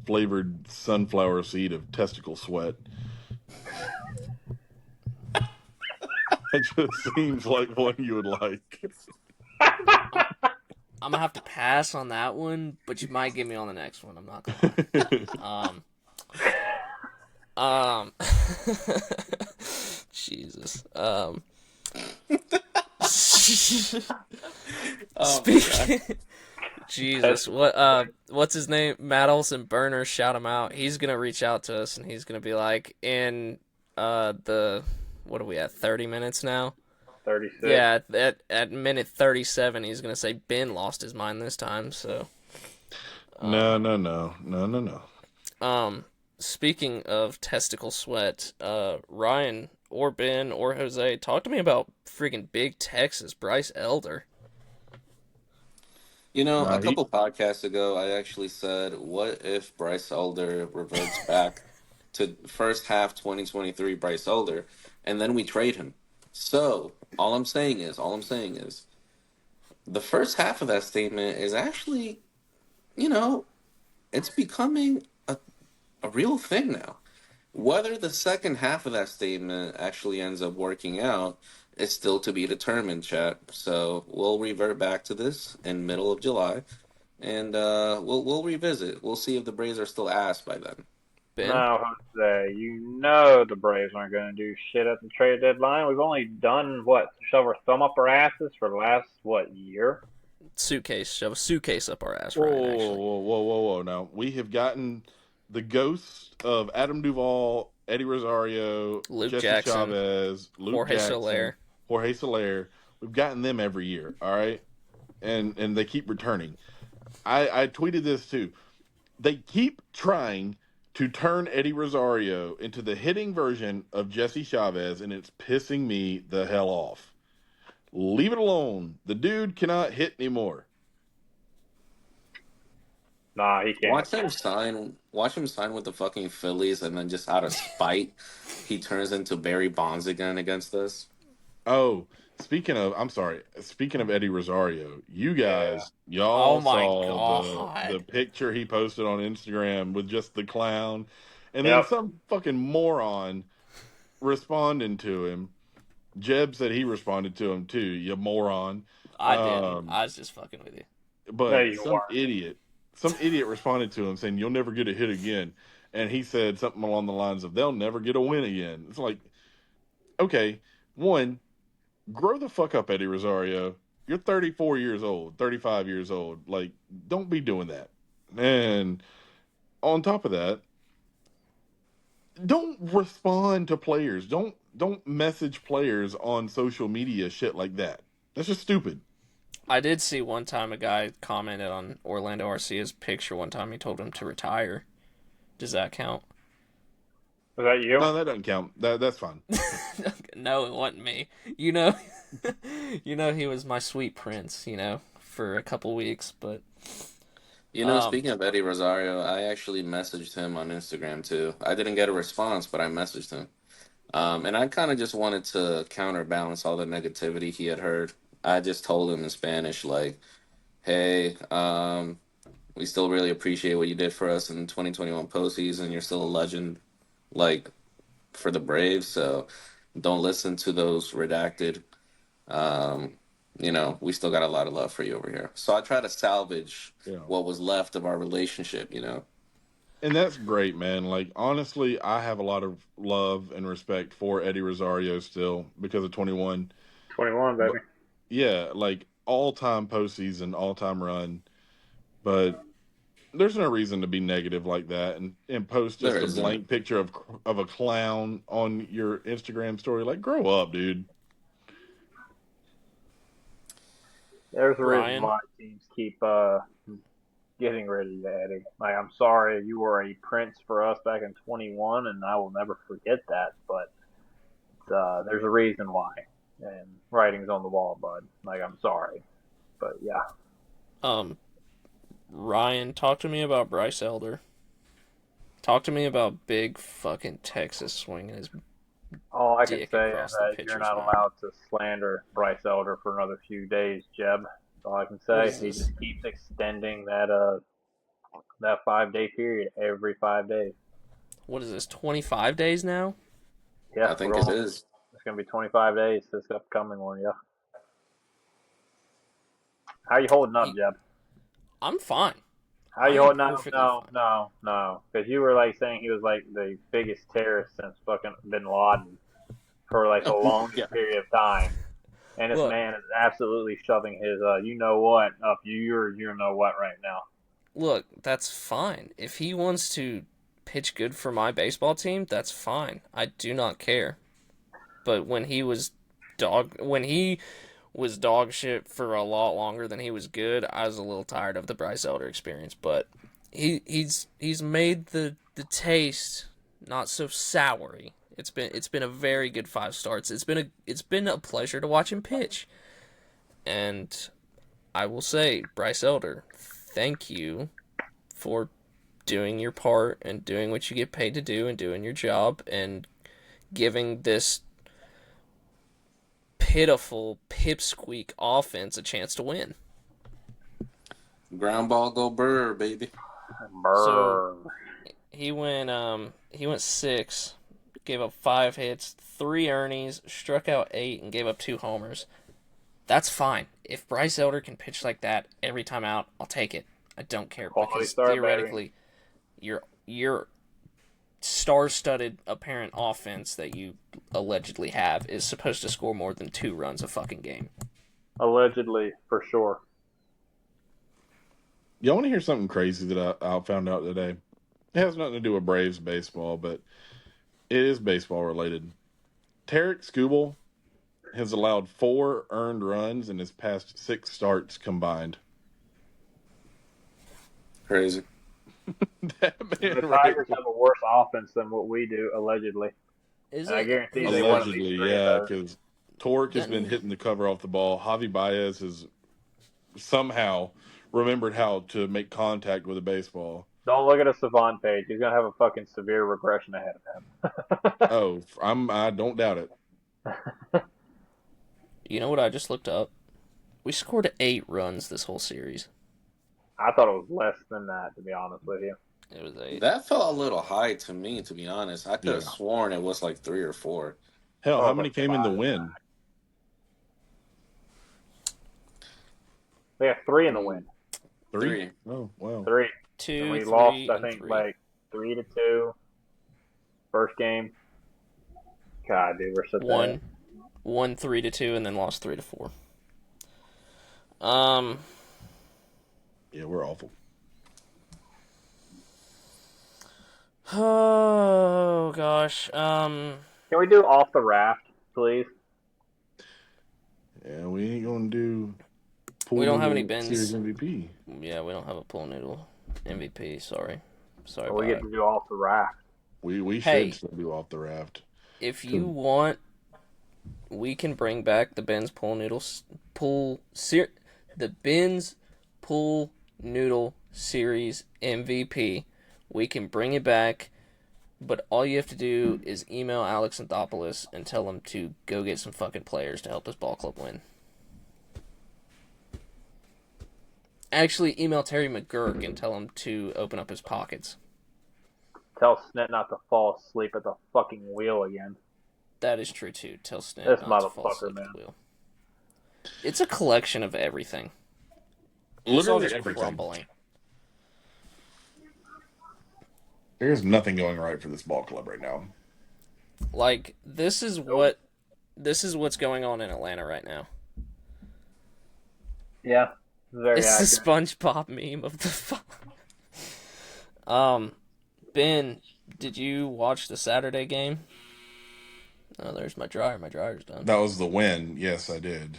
flavored sunflower seed of testicle sweat. It just seems like one you would like. I'm gonna have to pass on that one, but you might get me on the next one. I'm not gonna lie. Jesus. Speaking. Jesus, what's his name? Matt Olson Burner, shout him out. He's gonna reach out to us and he's gonna be like, in what are we at? 30 minutes now. 36. Yeah, at minute 37, he's gonna say Ben lost his mind this time. So. No. Speaking of testicle sweat, Ryan or Ben or Jose, talk to me about freaking Big Texas, Bryce Elder. You know, a couple podcasts ago, I actually said, what if Bryce Elder reverts back to first half 2023 Bryce Elder, and then we trade him? So, all I'm saying is, the first half of that statement is actually, you know, it's becoming a real thing now. Whether the second half of that statement actually ends up working out is still to be determined, chat. So we'll revert back to this in middle of July, and we'll revisit. We'll see if the Braves are still ass by then. Ben? No, Jose, you know the Braves aren't going to do shit at the trade deadline. We've only done, shove our thumb up our asses for the last, year? Shove a suitcase up our ass, Whoa, Ryan, actually. Whoa. Now, we have gotten the ghosts of Adam Duvall, Eddie Rosario, Luke Jesse Jackson, Chavez, Luke Jorge Jackson, Jorge Soler. We've gotten them every year, all right? And they keep returning. I tweeted this too. They keep trying to turn Eddie Rosario into the hitting version of Jesse Chavez, and it's pissing me the hell off. Leave it alone. The dude cannot hit anymore. Nah, he can't. Watch him sign with the fucking Phillies, and then just out of spite, he turns into Barry Bonds again against us. Oh, speaking of Eddie Rosario, you guys, y'all saw the picture he posted on Instagram with just the clown, and then some fucking moron responding to him. Jeb said he responded to him too, you moron. I didn't. I was just fucking with you. But some idiot responded to him saying, "You'll never get a hit again," and he said something along the lines of, "They'll never get a win again." It's like, okay, one, grow the fuck up, Eddie Rosario. You're 34 years old, 35 years old. Like, don't be doing that. And on top of that, don't respond to players. Don't message players on social media shit like that. That's just stupid. I did see one time a guy commented on Orlando Arcia's picture one time. He told him to retire. Does that count? Was that you? No, that doesn't count. That's fine. No, it wasn't me. You know, he was my sweet prince. For a couple weeks, but. Speaking of Eddie Rosario, I actually messaged him on Instagram too. I didn't get a response, but I messaged him. And I kind of just wanted to counterbalance all the negativity he had heard. I just told him in Spanish, like, hey, we still really appreciate what you did for us in 2021 postseason. You're still a legend, like, for the Braves. So don't listen to those redacted. We still got a lot of love for you over here. So I try to salvage what was left of our relationship, And that's great, man. Like, honestly, I have a lot of love and respect for Eddie Rosario still because of 21. 21, baby. But, yeah, like, all-time postseason, all-time run. But there's no reason to be negative like that and post just a blank picture of a clown on your Instagram story. Like, grow up, dude. There's a reason why teams keep getting rid of you, Eddie. Like, I'm sorry, you were a prince for us back in 21, and I will never forget that. But there's a reason why, and writing's on the wall, bud. Like, I'm sorry, but yeah. Ryan, talk to me about Bryce Elder. Talk to me about big fucking Texas swinging his. All I can say is that you're not allowed to slander Bryce Elder for another few days, Jeb. That's all I can say. He just keeps extending that 5-day period every 5 days. What is this, 25 days now? Yeah, I think it is. It's going to be 25 days this upcoming one, yeah. How you holding up, Jeb? I'm fine. How you holding up? No. Because you were like saying he was like the biggest terrorist since fucking Bin Laden for like a long period of time. And this man is absolutely shoving his you know what up your you know what right now. Look, that's fine. If he wants to pitch good for my baseball team, that's fine. I do not care. But when he was dog shit for a lot longer than he was good, I was a little tired of the Bryce Elder experience. But he's made the taste not so soury. It's been a very good 5 starts. It's been a pleasure to watch him pitch. And I will say, Bryce Elder, thank you for doing your part and doing what you get paid to do and doing your job and giving this pitiful pipsqueak offense a chance to win. Ground ball go Burr, baby. Burr. So he went 6, gave up 5 hits, 3 earnings, struck out 8, and gave up 2 homers. That's fine. If Bryce Elder can pitch like that every time out, I'll take it. I don't care because theoretically, your star-studded apparent offense that you allegedly have is supposed to score more than 2 runs a fucking game. Allegedly, for sure. You want to hear something crazy that I found out today? It has nothing to do with Braves baseball, but it is baseball related. Tarek Skubal has allowed 4 earned runs in his past 6 starts combined. Crazy. The Tigers have a worse offense than what we do, allegedly. I guarantee they won these 3 yeah, because Torque has been hitting the cover off the ball. Javi Baez has somehow remembered how to make contact with a baseball. Don't look at a Savant page. He's gonna have a fucking severe regression ahead of him. I don't doubt it. You know what I just looked up? We scored 8 runs this whole series. I thought it was less than that, to be honest with you. It was 8. That felt a little high to me, to be honest. I could have sworn it was like 3 or 4. Hell, how many came in the win? We have 3 in the win. 3? Oh, wow. 3. 2, and we 3, lost, I think, 3. like 3-2. First game. God, dude, we're so bad. Won 3-2 and then lost 3-4. Yeah, we're awful. Oh gosh. Can we do off the raft, please? Yeah, we ain't gonna do We pool don't have any noodle series bins. MVP. Yeah, we don't have a pool noodle MVP. Sorry But we about get it. to do off the raft. We should Hey, still do off the raft. if you want, we can bring back the Ben's pool noodles the Ben's pool noodle series MVP. We can bring it back, but all you have to do is email Alex Anthopoulos and tell him to go get some fucking players to help this ball club win. Actually, email Terry McGurk and tell him to open up his pockets. Tell Snit not to fall asleep at the fucking wheel again. That is true too. Tell Snit This not to fall motherfucker, asleep man. at the wheel. It's a collection of everything. Literally It's all just everything. crumbling. There's nothing going right for this ball club right now. Like this is what's going on in Atlanta right now. Yeah, very It's accurate. the SpongeBob meme of the Ben, did you watch the Saturday game? Oh, there's my dryer. My dryer's done. That was the win. Yes, I did.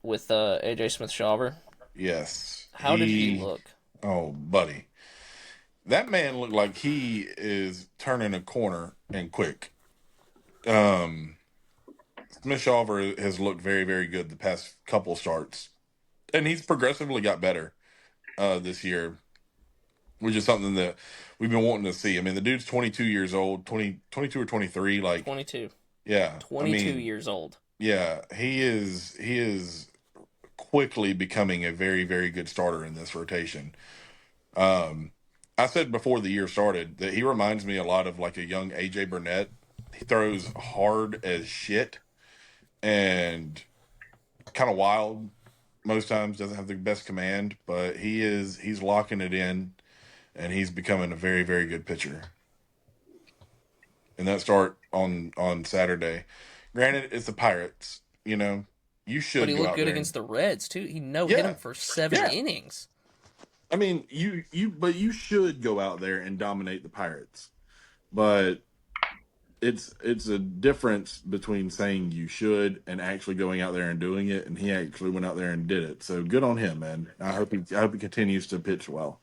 With AJ Smith-Shawver? Yes. How did he look? Oh, buddy. That man looked like he is turning a corner and quick. Smith Shawver has looked very, very good the past couple starts. And he's progressively got better this year, which is something that we've been wanting to see. I mean, the dude's 22 years old, 22 or 23. 22. Yeah. 22 years old. Yeah, he is quickly becoming a very, very good starter in this rotation. I said before the year started that he reminds me a lot of like a young AJ Burnett. He throws hard as shit and kind of wild most times, doesn't have the best command, but he's locking it in and he's becoming a very, very good pitcher. And that start on Saturday. Granted, it's the Pirates, you should But he go looked out good there against the Reds too. He hit him for 7 innings. I mean, but you should go out there and dominate the Pirates. But it's a difference between saying you should and actually going out there and doing it. And he actually went out there and did it. So good on him, man. I hope he continues to pitch well.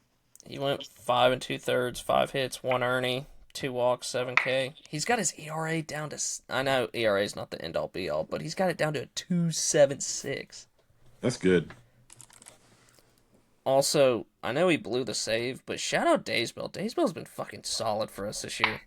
He went 5 2/3, 5 hits, 1 earnings, 2 walks, 7K. He's got his ERA down to. I know ERA is not the end all be all, but he's got it down to a 2.76. That's good. Also, I know he blew the save, but shout out Daysbell. Daysbell's been fucking solid for us this year.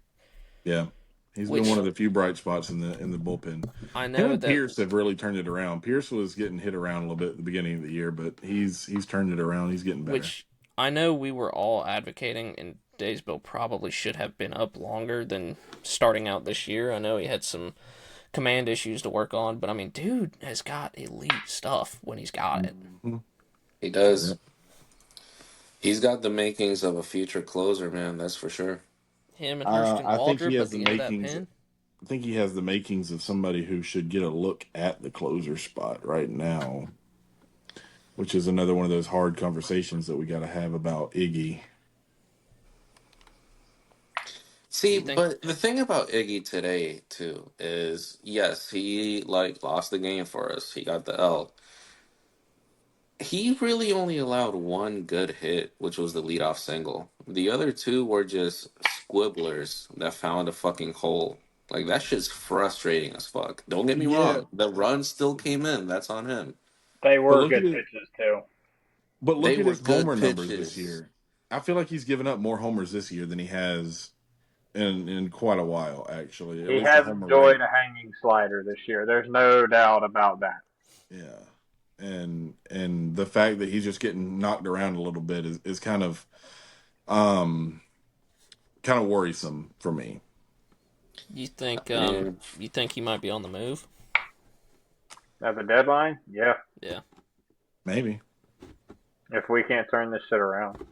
Yeah, he's been one of the few bright spots in the bullpen. I know that Pierce have really turned it around. Pierce was getting hit around a little bit at the beginning of the year, but he's turned it around. He's getting better. Which I know we were all advocating, and Daysbell probably should have been up longer than starting out this year. I know he had some command issues to work on, but I mean, dude has got elite stuff when he's got it. He does. Yeah. He's got the makings of a future closer, man. That's for sure. Him and Hurston Waldrop at the end of that pen. I think he has the makings of somebody who should get a look at the closer spot right now, which is another one of those hard conversations that we got to have about Iggy. See, but the thing about Iggy today too is, yes, he lost the game for us. He got the L. He really only allowed 1 good hit, which was the leadoff single. The other 2 were just squibblers that found a fucking hole. Like, that shit's frustrating as fuck. Don't get me wrong. The run still came in. That's on him. They were good pitches, too. But look at his homer numbers this year. I feel like he's given up more homers this year than he has in quite a while, actually. He has enjoyed a hanging slider this year. There's no doubt about that. Yeah. And the fact that he's just getting knocked around a little bit is kind of worrisome for me. You think he might be on the move at the deadline? Yeah. Maybe if we can't turn this shit around.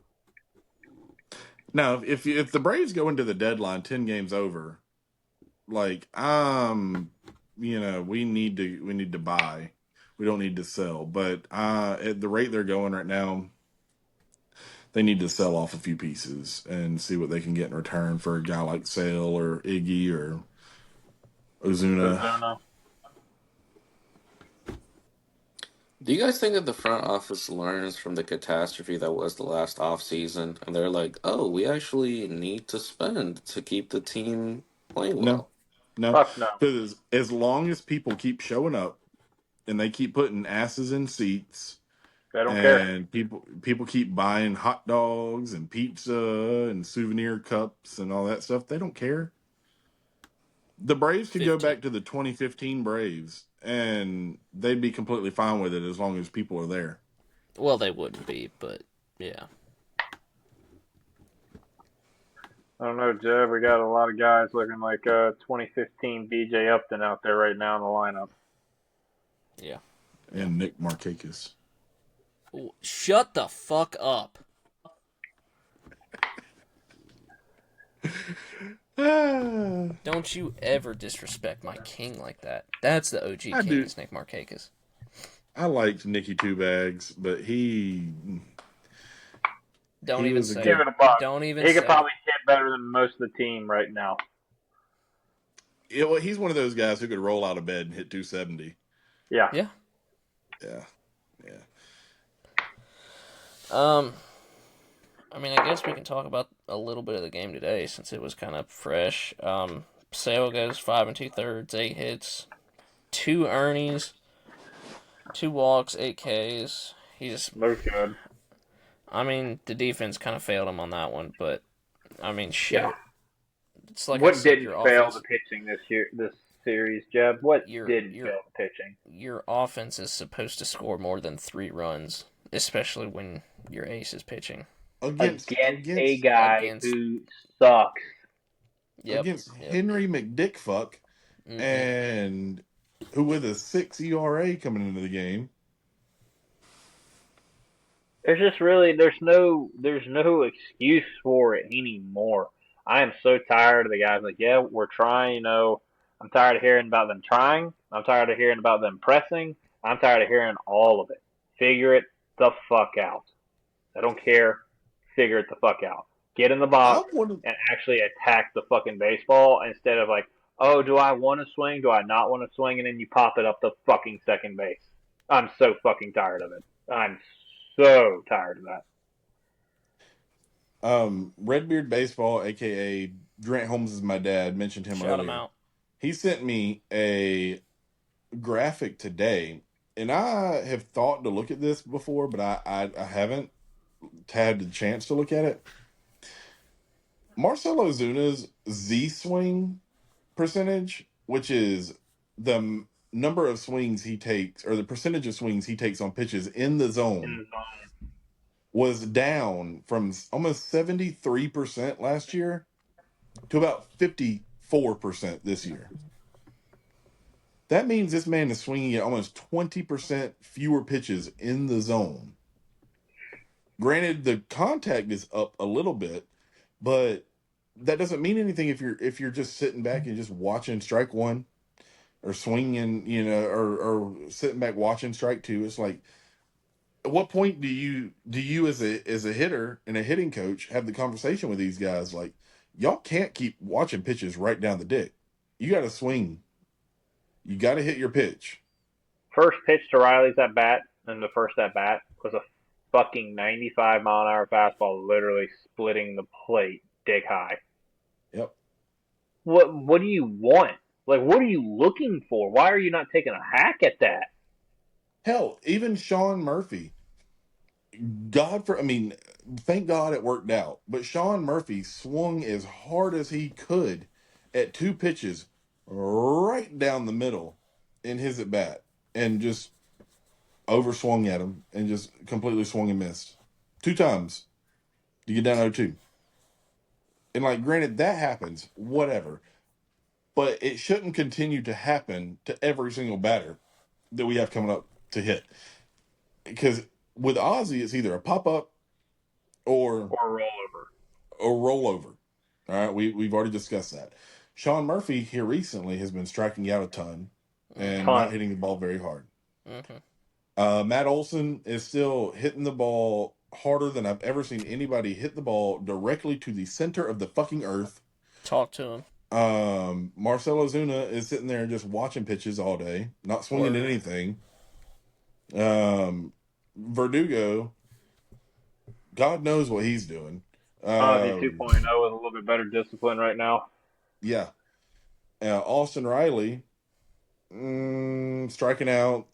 Now, if the Braves go into the deadline 10 games over, we need to buy. We don't need to sell. But at the rate they're going right now, they need to sell off a few pieces and see what they can get in return for a guy like Sale or Iggy or Ozuna. Do you guys think that the front office learns from the catastrophe that was the last offseason and they're like, oh, we actually need to spend to keep the team playing well? No. Fuck no. Because as long as people keep showing up and they keep putting asses in seats, they don't care. People keep buying hot dogs and pizza and souvenir cups and all that stuff, they don't care. The Braves could go back to the 2015 Braves, and they'd be completely fine with it as long as people are there. Well, they wouldn't be, but yeah. I don't know, Jeb. We got a lot of guys looking like 2015 BJ Upton out there right now in the lineup. Yeah. And Nick Markakis. Ooh, shut the fuck up. Don't you ever disrespect my king like that. That's the OG king, is Nick Markakis. I liked Nicky Two Bags, but he... Don't even say it. Don't even he say could probably hit better than most of the team right now. Yeah, well, he's one of those guys who could roll out of bed and hit 270. Yeah. Yeah. Yeah. Yeah. I mean, I guess we can talk about a little bit of the game today since it was kind of fresh. Sale goes 5 2/3, 8 hits, 2 earnings, 2 walks, 8 Ks. He's good. I mean, the defense kind of failed him on that one, but I mean, shit. Yeah. It's like what didn't fail the pitching this series, Jeb? What didn't fail the pitching? Your offense is supposed to score more than 3 runs, especially when your ace is pitching. Against a guy who sucks. Yep. Against Henry McDickfuck, and who with a 6 ERA coming into the game. There's just there's no excuse for it anymore. I am so tired of the guys like, yeah, we're trying, I'm tired of hearing about them trying. I'm tired of hearing about them pressing. I'm tired of hearing all of it. Figure it the fuck out. I don't care. Figure it the fuck out. Get in the box and actually attack the fucking baseball instead of like, oh, do I want to swing? Do I not want to swing? And then you pop it up the fucking second base. I'm so fucking tired of it. I'm so tired of that. Redbeard Baseball, a.k.a. Grant Holmes is my dad, mentioned him earlier. Shout him out. He sent me a graphic today, and I have thought to look at this before, but I haven't had the chance to look at it. Marcell Ozuna's Z-swing percentage, which is the number of swings he takes, or the percentage of swings he takes on pitches in the zone, was down from almost 73% last year to about 54% this year. That means this man is swinging at almost 20% fewer pitches in the zone. Granted, the contact is up a little bit, but that doesn't mean anything if you're just sitting back and just watching strike one, or swinging, or sitting back watching strike two. It's like, at what point do you as a hitter and a hitting coach have the conversation with these guys like, y'all can't keep watching pitches right down the dick. You got to swing. You got to hit your pitch. First pitch to Riley's at bat, and the first at bat was a fucking 95-mile-an-hour fastball, literally splitting the plate dick high. Yep. What do you want? Like, what are you looking for? Why are you not taking a hack at that? Hell, even Sean Murphy. Thank God it worked out. But Sean Murphy swung as hard as he could at 2 pitches right down the middle in his at bat, and just overswung at him and just completely swung and missed 2 times to get down 0-2. And like, granted, that happens, whatever, but it shouldn't continue to happen to every single batter that we have coming up to hit. Because with Ozzie, it's either a pop-up or a rollover. All right, we've already discussed that. Sean Murphy here recently has been striking out a ton and not hitting the ball very hard. Mm-hmm. Matt Olson is still hitting the ball harder than I've ever seen anybody hit the ball directly to the center of the fucking earth. Talk to him. Marcell Ozuna is sitting there just watching pitches all day, not swinging at anything. Verdugo, God knows what he's doing. Ozzie 2.0 with a little bit better discipline right now. Yeah. Austin Riley, striking out,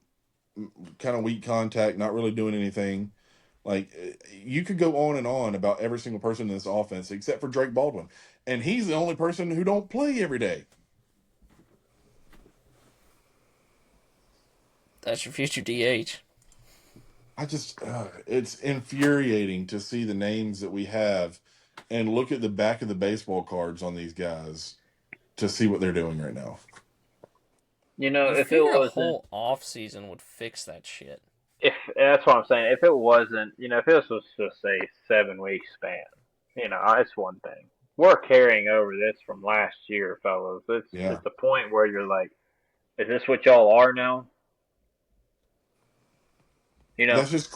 kind of weak contact, not really doing anything. Like, you could go on and on about every single person in this offense except for Drake Baldwin. And he's the only person who don't play every day. That's your future DH. I just, it's infuriating to see the names that we have and look at the back of the baseball cards on these guys to see what they're doing right now. You know, if it was a whole off season would fix that shit. If that's what I'm saying. If it wasn't, you know, if it was just say 7-week span, you know, it's one thing. We're carrying over this from last year, fellas. It's the point where you're like, is this what y'all are now? You know, that's just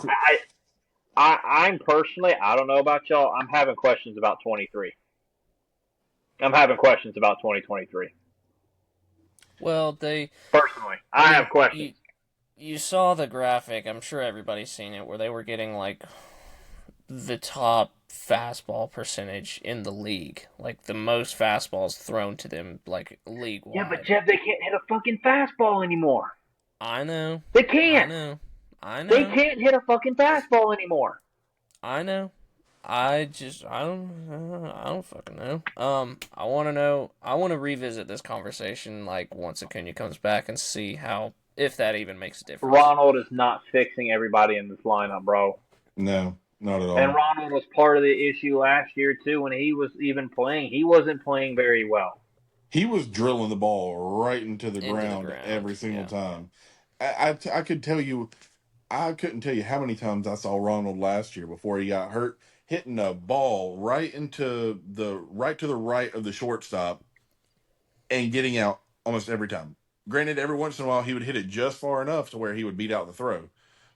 I'm personally, I don't know about y'all. I'm having questions about 23. I'm having questions about 2023. Well, personally, I have questions. You saw the graphic. I'm sure everybody's seen it, where they were getting like the top fastball percentage in the league, like the most fastballs thrown to them, like league-wide. Yeah, but Jeff, they can't hit a fucking fastball anymore. I know. They can't. I know. They can't hit a fucking fastball anymore. I know. I don't fucking know. I want to revisit this conversation like once Acuna comes back and see if that even makes a difference. Ronald is not fixing everybody in this lineup, bro. No, not at all. And Ronald was part of the issue last year too when he was even playing. He wasn't playing very well. He was drilling the ball right into the ground every single time. I couldn't tell you how many times I saw Ronald last year before he got hurt, hitting a ball right to the right of the shortstop and getting out almost every time. Granted, every once in a while he would hit it just far enough to where he would beat out the throw,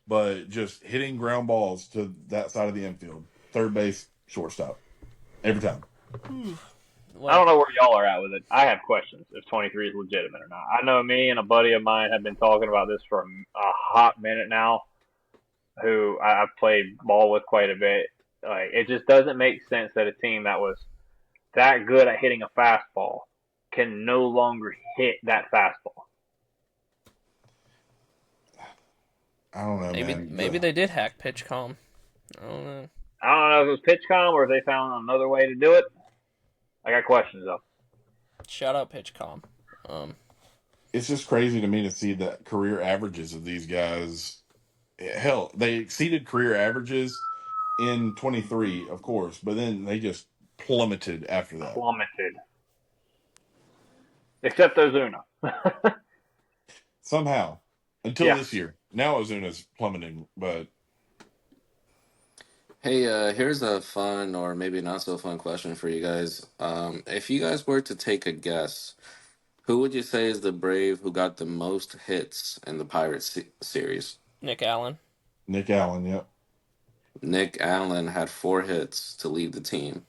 but just hitting ground balls to that side of the infield, third base, shortstop, every time. I don't know where y'all are at with it. I have questions if 23 is legitimate or not. I know me and a buddy of mine have been talking about this for a hot minute now, who I've played ball with quite a bit. Like, it just doesn't make sense that a team that was that good at hitting a fastball can no longer hit that fastball. I don't know, maybe they did hack PitchCom. I don't know. I don't know if it was PitchCom or if they found another way to do it. I got questions though. Shout out PitchCom. It's just crazy to me to see the career averages of these guys. Hell, they exceeded career averages in 23, of course, but then they just plummeted after that. Except Ozuna. Somehow. Until this year. Now Ozuna's plummeting, but... Hey, here's a fun or maybe not so fun question for you guys. If you guys were to take a guess, who would you say is the Brave who got the most hits in the Pirates series? Nick Allen. Yep. Nick Allen had 4 hits to lead the team.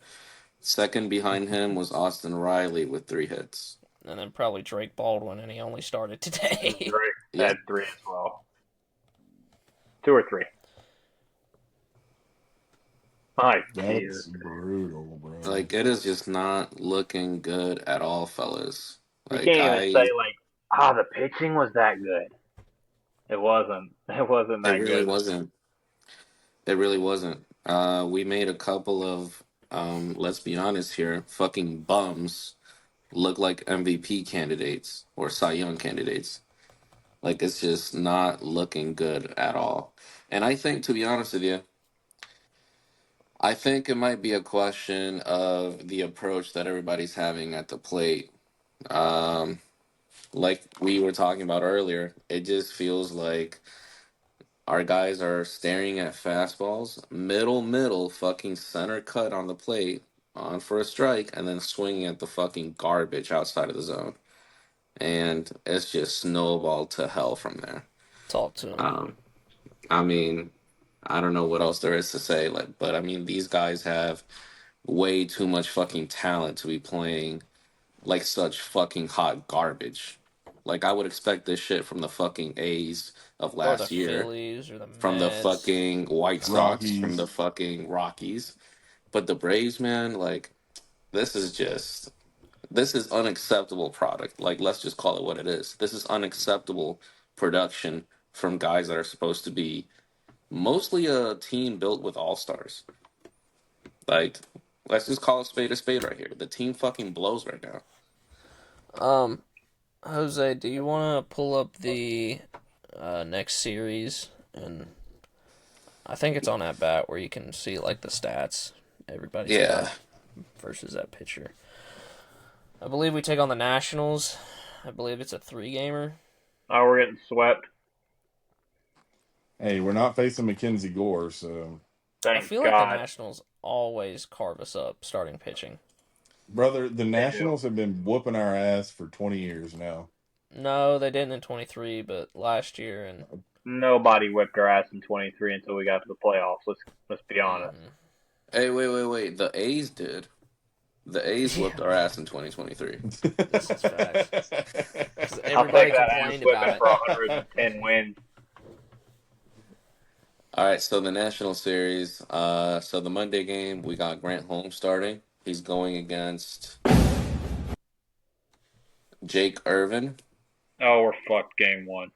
Second behind him was Austin Riley with 3 hits. And then probably Drake Baldwin, and he only started today. Drake had 3 as well. 2 or 3. That's brutal, bro. Like, it is just not looking good at all, fellas. Like, you can't even say, the pitching was that good. It wasn't. It wasn't that good. It really wasn't. We made a couple of, let's be honest here, fucking bums look like MVP candidates or Cy Young candidates. Like, it's just not looking good at all. And I think, to be honest with you, I think it might be a question of the approach that everybody's having at the plate. Like we were talking about earlier, it just feels like our guys are staring at fastballs, middle, fucking center cut on the plate, on for a strike, and then swinging at the fucking garbage outside of the zone. And it's just snowballed to hell from there. Talk to him. I mean, I don't know what else there is to say. Like, but I mean, these guys have way too much fucking talent to be playing like such fucking hot garbage. Like, I would expect this shit from the fucking A's of Or the last year, Phillies or the from the Mets. fucking White Sox, from the Rockies. fucking Rockies. But the Braves, man, like, this is just this is unacceptable product. Like, let's just call it what it is. This is unacceptable production from guys that are supposed to be mostly a team built with all-stars. Like, let's just call a spade right here. The team fucking blows right now. Jose, do you want to pull up the next series? And I think it's on that bat where you can see like the stats everybody's got versus that pitcher. I believe we take on the Nationals. I believe it's a 3-gamer. Oh, we're getting swept. Hey, we're not facing Mackenzie Gore, so. Thank I feel God. like the Nationals always carve us up starting pitching. Brother, the Nationals have been whooping our ass for 20 years now. No, they didn't in 23, but last year and Nobody whipped our ass in 23 until we got to the playoffs. Let's be honest. Hey, wait. The A's did. The A's whipped our ass in 2023. This is facts. I'll Everybody take that complained ass whipping about for it. 110 wins. All right, so the National Series. So the Monday game, we got Grant Holmes starting. He's going against Jake Irvin. Oh, we're fucked game 1.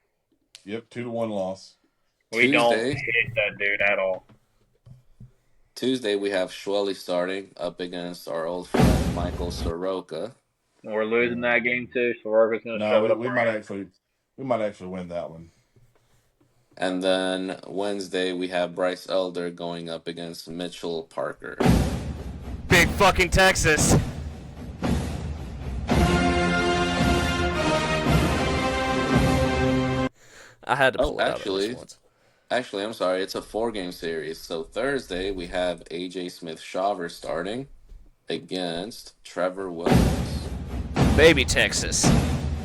Yep, 2-1 loss. We don't hit that dude at all. Tuesday, we have Schwelly starting up against our old friend Michael Soroka. We're losing that game too, so Soroka's going to shove it up. We might actually win that one. And then Wednesday, we have Bryce Elder going up against Mitchell Parker. Big fucking Texas. I had to pull it out of this once. Actually, I'm sorry. It's a 4-game series. So Thursday, we have AJ Smith-Shawver starting against Trevor Williams. Baby Texas.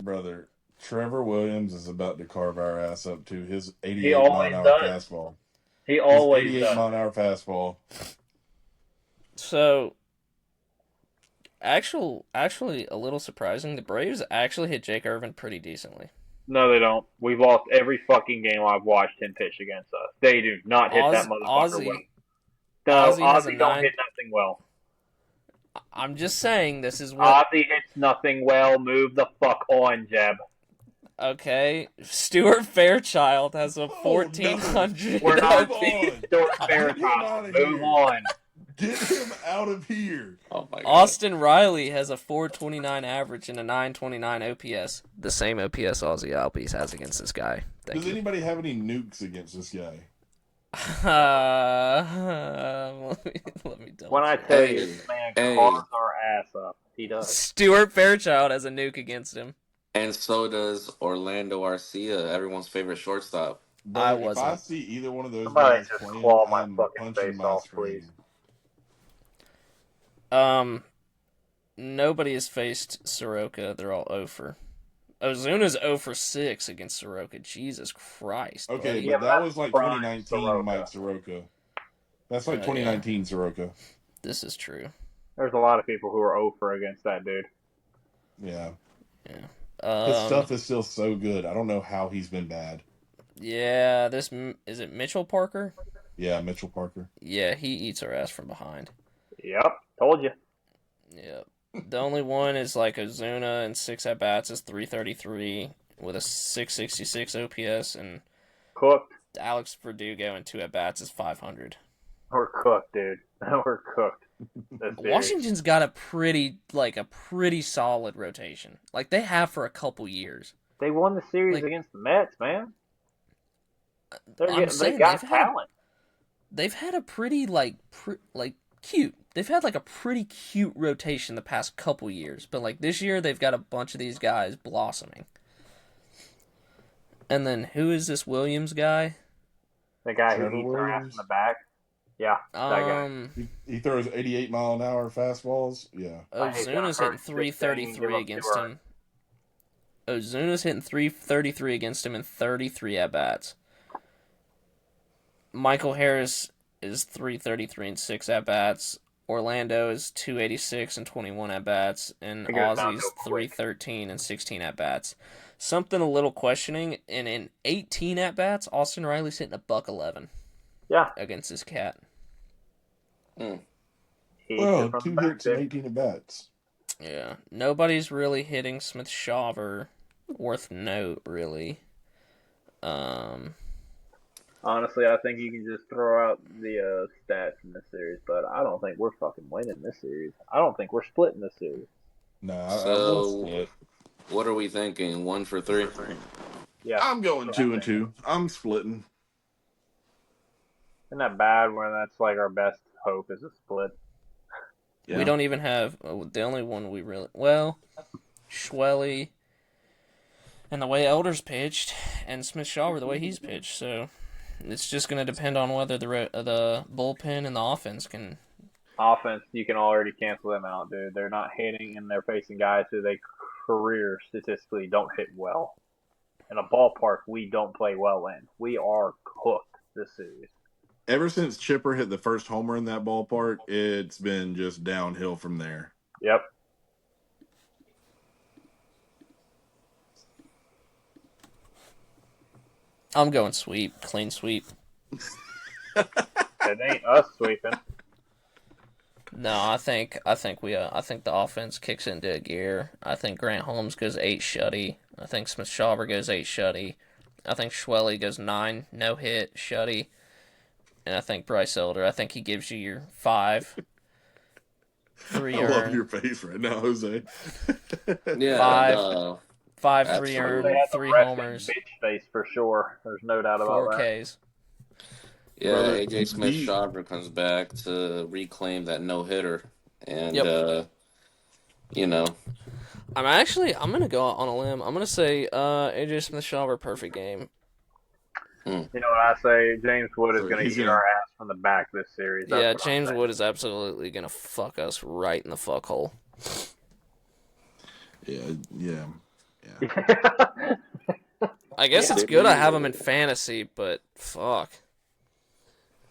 Brother, Trevor Williams is about to carve our ass up to his 88 mile an hour fastball. He always 88 mile an hour fastball. So, actually, a little surprising. The Braves actually hit Jake Irvin pretty decently. No, they don't. We've lost every fucking game I've watched him pitch against us. They do not hit that motherfucker well. No, Ozzie don't hit nothing well. I'm just saying this is what... Ozzie hits nothing well. Move the fuck on, Jeb. Okay. Stuart Fairchild has a 1,400. We're not beating Stuart Fairchild. Move on. Get him out of here. Oh my God. Austin Riley has a 429 average and a 929 OPS. The same OPS Ozzie Albies has against this guy. Does anybody have any nukes against this guy? Let me double When I tell you, this man carves our ass up. He does. Stuart Fairchild has a nuke against him. And so does Orlando Arcia, everyone's favorite shortstop. But if I see either one of those Somebody guys just playing, claw my I'm fucking punching face my off, screen. please. Nobody has faced Soroka. They're all 0 for. Ozuna's 0 for 6 against Soroka. Jesus Christ. Okay, buddy. but that was like Brian 2019 Mike Soroka. That's like 2019 Soroka. This is true. There's a lot of people who are 0 for against that dude. Yeah. Yeah. His stuff is still so good. I don't know how he's been bad. Yeah, is it Mitchell Parker? Yeah, Mitchell Parker. Yeah, he eats our ass from behind. Yep, told you. Yep. The only one is like Ozuna and 6 at-bats is 333 with a 666 OPS, and Cooked. Alex Verdugo and 2 at-bats is 500. We're cooked, dude. We're cooked. Washington's got a pretty solid rotation. Like they have for a couple years. They won the series against the Mets, man. They got talent. They've had a pretty cute. They've had like a pretty cute rotation the past couple years, but like this year they've got a bunch of these guys blossoming. And then who is this Williams guy? The guy who eats our ass in the back. Yeah, that guy. He throws 88 mile an hour fastballs. Yeah. Ozuna's hitting 333 against him. Ozuna's hitting 333 against him in 33 at bats. Michael Harris is 333 and 6 at bats. Orlando is 286 and 21 at bats, and Ozzie's 313 and 16 at bats. Something a little questioning, and in 18 at bats, Austin Riley's hitting a $111. Yeah, against this cat. Well, 2 hits and 18 at bats. Yeah, nobody's really hitting Smith-Shawver worth note, really. Honestly, I think you can just throw out the stats in this series, but I don't think we're fucking winning this series. I don't think we're splitting this series. No, so what are we thinking? 1 for 3? Yeah, I'm going 2 and 2. I'm splitting. Isn't that bad when that's like our best hope is a split? Yeah. We don't even have the only one we really Schwelly, and the way Elder's pitched, and Smith-Shawver the way he's pitched. So it's just going to depend on whether the bullpen and the offense can. Offense, you can already cancel them out, dude. They're not hitting, and they're facing guys who they career statistically don't hit well. In a ballpark we don't play well in. We are cooked this series. Ever since Chipper hit the first homer in that ballpark, it's been just downhill from there. Yep. I'm going sweep, clean sweep. It ain't us sweeping. No, I think the offense kicks into gear. I think Grant Holmes goes 8 shutty. I think Smith-Shawver goes 8 shutty. I think Schwelly goes 9 no hit shutty. And I think Bryce Elder, I think he gives you your 5. 3 earned. I love your face right now, Jose. Yeah, 5 3 earned, 3 homers. Bitch face for sure. There's no doubt about 4 Ks. Yeah, AJ Smith-Shawver comes back to reclaim that no-hitter. And, you know. I'm going to go on a limb. I'm going to say AJ Smith-Shawver perfect game. You know what I say? James Wood is going to eat our ass from the back this series. That's James Wood is absolutely going to fuck us right in the fuck hole. Yeah. I guess it's good I have him in fantasy, but fuck.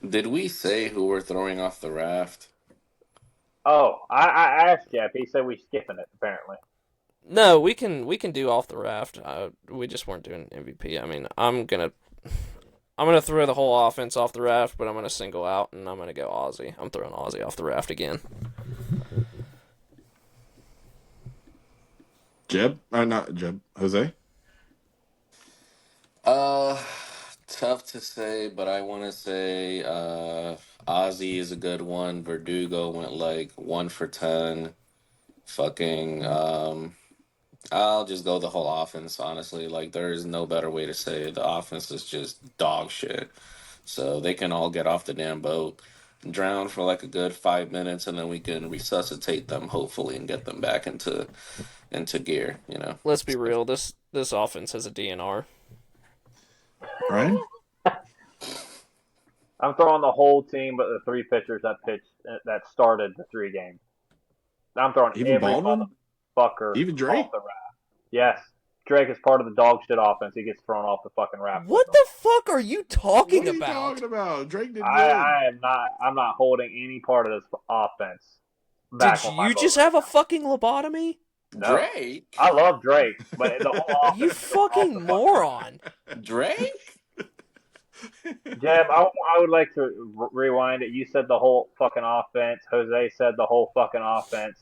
Did we say who we're throwing off the raft? Oh, I asked Jeff. He said we skipping it, apparently. No, we can do off the raft. We just weren't doing MVP. I mean, I'm gonna throw the whole offense off the raft, but I'm gonna single out and I'm gonna go Ozzie. I'm throwing Ozzie off the raft again. Not Jeb. Jose? Tough to say, but I want to say Ozzie is a good one. Verdugo went like 1 for 10. Fucking, I'll just go the whole offense, honestly. Like, there is no better way to say it. The offense is just dog shit. So they can all get off the damn boat, drown for like a good 5 minutes, and then we can resuscitate them, hopefully, and get them back into gear, you know. Let's be real. This offense has a DNR. Right? I'm throwing the whole team, but the 3 pitchers that started the 3 games. I'm throwing even every motherfucker even Drake off the raft. Yes, Drake is part of the dog shit offense. He gets thrown off the fucking raft. What the fuck are you talking about? What are you talking about? Drake did good. I'm not holding any part of this offense. Did you just have a fucking lobotomy? No. Drake? I love Drake, but the whole offense. You fucking moron. Drake? Jeb, I would like to rewind it. You said the whole fucking offense. Jose said the whole fucking offense.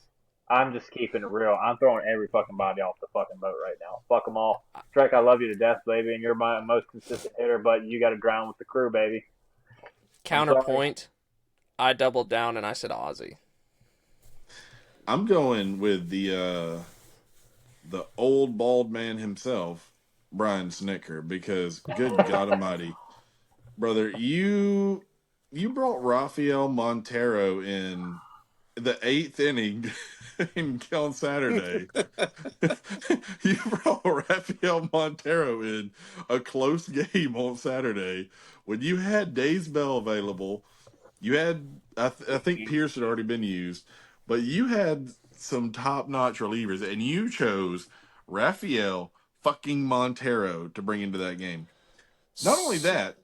I'm just keeping it real. I'm throwing every fucking body off the fucking boat right now. Fuck them all. Drake, I love you to death, baby, and you're my most consistent hitter, but you got to drown with the crew, baby. Counterpoint, I doubled down and I said Ozzie. I'm going with the old bald man himself, Brian Snitker, because good God Almighty, brother, you brought Rafael Montero in the 8th inning on Saturday. You brought Rafael Montero in a close game on Saturday when you had Days Bell available. You had I think Pierce had already been used. But you had some top-notch relievers, and you chose Rafael fucking Montero to bring into that game. Not only that,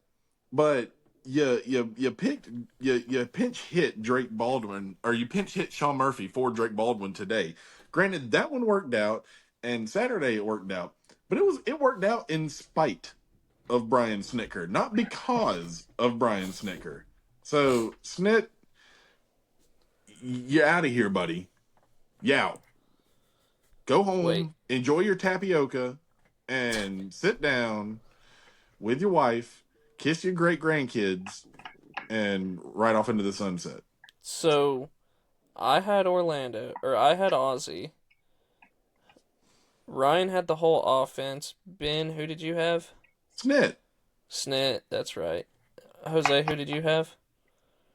but you pinch hit Drake Baldwin, or you pinch hit Sean Murphy for Drake Baldwin today. Granted, that one worked out, and Saturday it worked out, but it worked out in spite of Brian Snitker, not because of Brian Snitker. So Snit, you're out of here, buddy. Yow. Go home, enjoy your tapioca, and sit down with your wife, kiss your great grandkids, and ride off into the sunset. So, I had Ozzie. Ryan had the whole offense. Ben, who did you have? Snit, that's right. Jose, who did you have?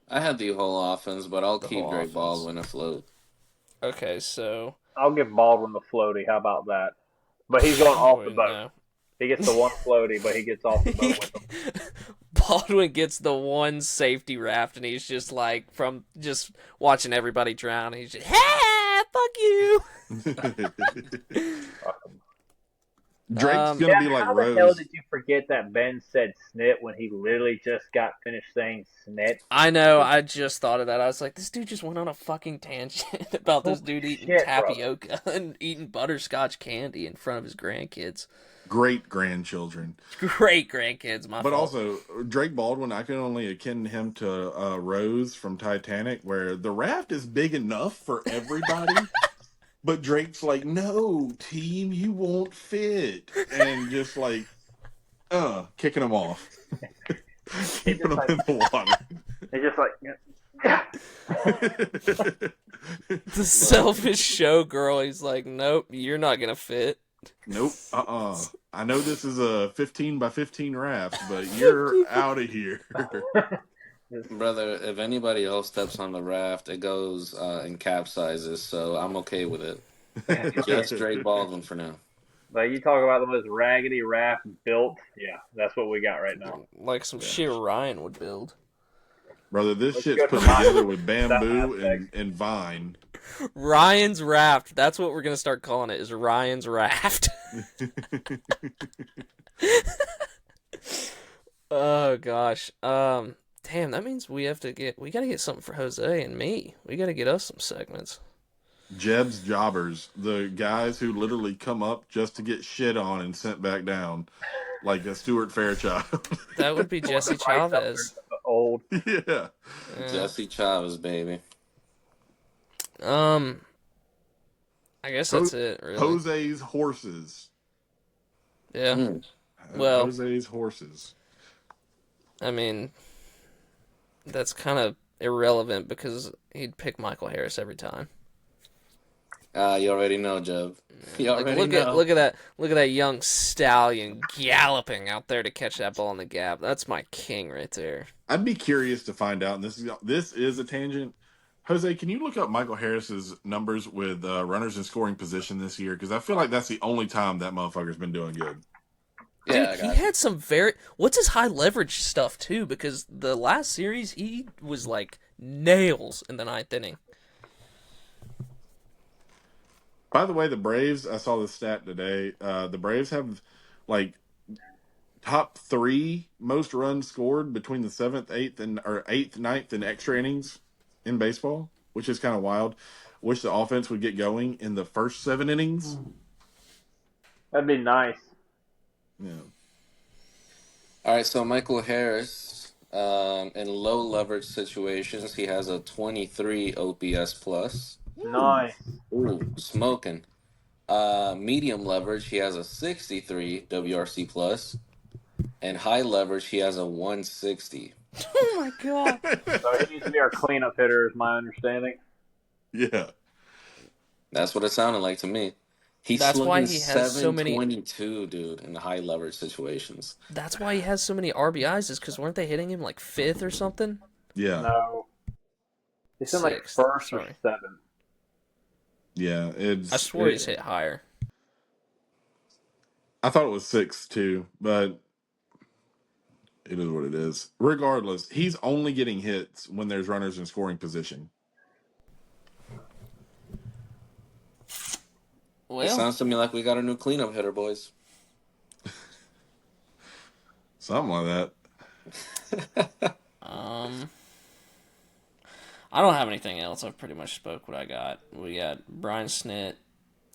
I had the whole offense, but I'll keep Drake Baldwin afloat. Okay, so I'll give Baldwin the floaty. How about that? But he's going off the boat. No. He gets the one floaty, but he gets off the boat with him. Baldwin gets the one safety raft, and he's just like, from just watching everybody drown, he's just, hey, fuck you! Drake's gonna be like how Rose. How the hell did you forget that Ben said snit when he literally just got finished saying snit? I know, I just thought of that. I was like, this dude just went on a fucking tangent about this dude eating tapioca and eating butterscotch candy in front of his grandkids. Great grandchildren. Great grandkids, my But fault. also, Drake Baldwin, I can only akin him to Rose from Titanic, where the raft is big enough for everybody. But Drake's like, no, team, you won't fit. And just like, kicking him off. Keeping him in the water. It's just like, the selfish showgirl, he's like, nope, you're not going to fit. Nope, I know this is a 15 by 15 raft, but you're out of here. Brother, if anybody else steps on the raft, it goes and capsizes, so I'm okay with it. Just Drake Baldwin for now. Like, you talk about the most raggedy raft built, yeah, that's what we got right now. Like some shit Ryan would build. Brother, this shit's put together with bamboo and vine. Ryan's Raft. That's what we're going to start calling it, is Ryan's Raft. Oh, gosh. Damn, that means we got to get something for Jose and me. We got to get us some segments. Jeb's Jobbers, the guys who literally come up just to get shit on and sent back down, like a Stuart Fairchild. That would be Jesse Chavez. Old. Yeah. Jesse Chavez, baby. I guess that's it, really. Jose's horses. Yeah. Well, Jose's horses. I mean, that's kind of irrelevant because he'd pick Michael Harris every time. You already know, Jeb. Look at that young stallion galloping out there to catch that ball in the gap. That's my king right there. I'd be curious to find out, and this is a tangent. Jose, can you look up Michael Harris's numbers with runners in scoring position this year? Because I feel like that's the only time that motherfucker's been doing good. Yeah, dude, he had some what's his high leverage stuff too? Because the last series he was like nails in the ninth inning. By the way, the Braves, I saw this stat today. The Braves have like top 3 most runs scored between the 7th, 8th, 9th, and extra innings in baseball, which is kind of wild. Wish the offense would get going in the first 7 innings. That'd be nice. Yeah. All right, so Michael Harris, in low leverage situations, he has a 23 OPS plus. Nice. Ooh, smoking. Medium leverage, he has a 63 WRC plus, and high leverage, he has a 160. Oh my god! So he needs to be our cleanup hitter, is my understanding. Yeah, that's what it sounded like to me. That's why he has so many 722, dude, in the high leverage situations. That's why he has so many RBIs, is because weren't they hitting him like 5th or something? Yeah. No. He's in like 1st or 7th. Yeah, I swore he's hit higher. I thought it was 6 too, but it is what it is. Regardless, he's only getting hits when there's runners in scoring position. Well, it sounds to me like we got a new cleanup hitter, boys. Something like that. I don't have anything else. I've pretty much spoke what I got. We got Brian Snit,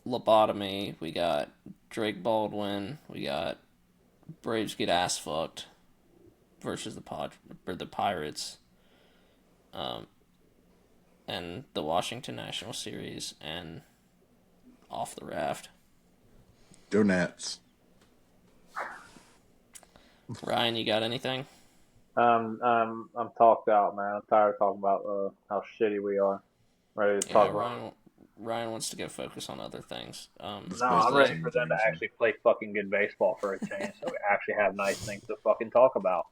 lobotomy. We got Drake Baldwin. We got Braves get ass fucked versus the Pirates. And the Washington National Series and off the raft. Go Nats. Ryan, you got anything? I'm talked out, man. I'm tired of talking about how shitty we are. Ready to talk about. Ryan wants to go focus on other things. No, I'm ready for them to actually play fucking good baseball for a change, so we actually have nice things to fucking talk about.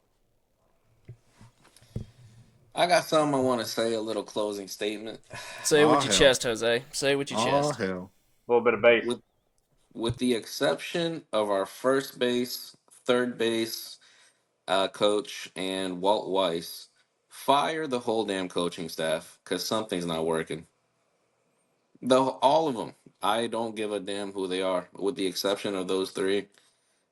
I got something I want to say, a little closing statement. Say it with your chest, Jose. Say it with your chest. Oh, hell. A little bit of base. With the exception of our first base, third base coach, and Walt Weiss, fire the whole damn coaching staff because something's not working. All of them. I don't give a damn who they are, with the exception of those three.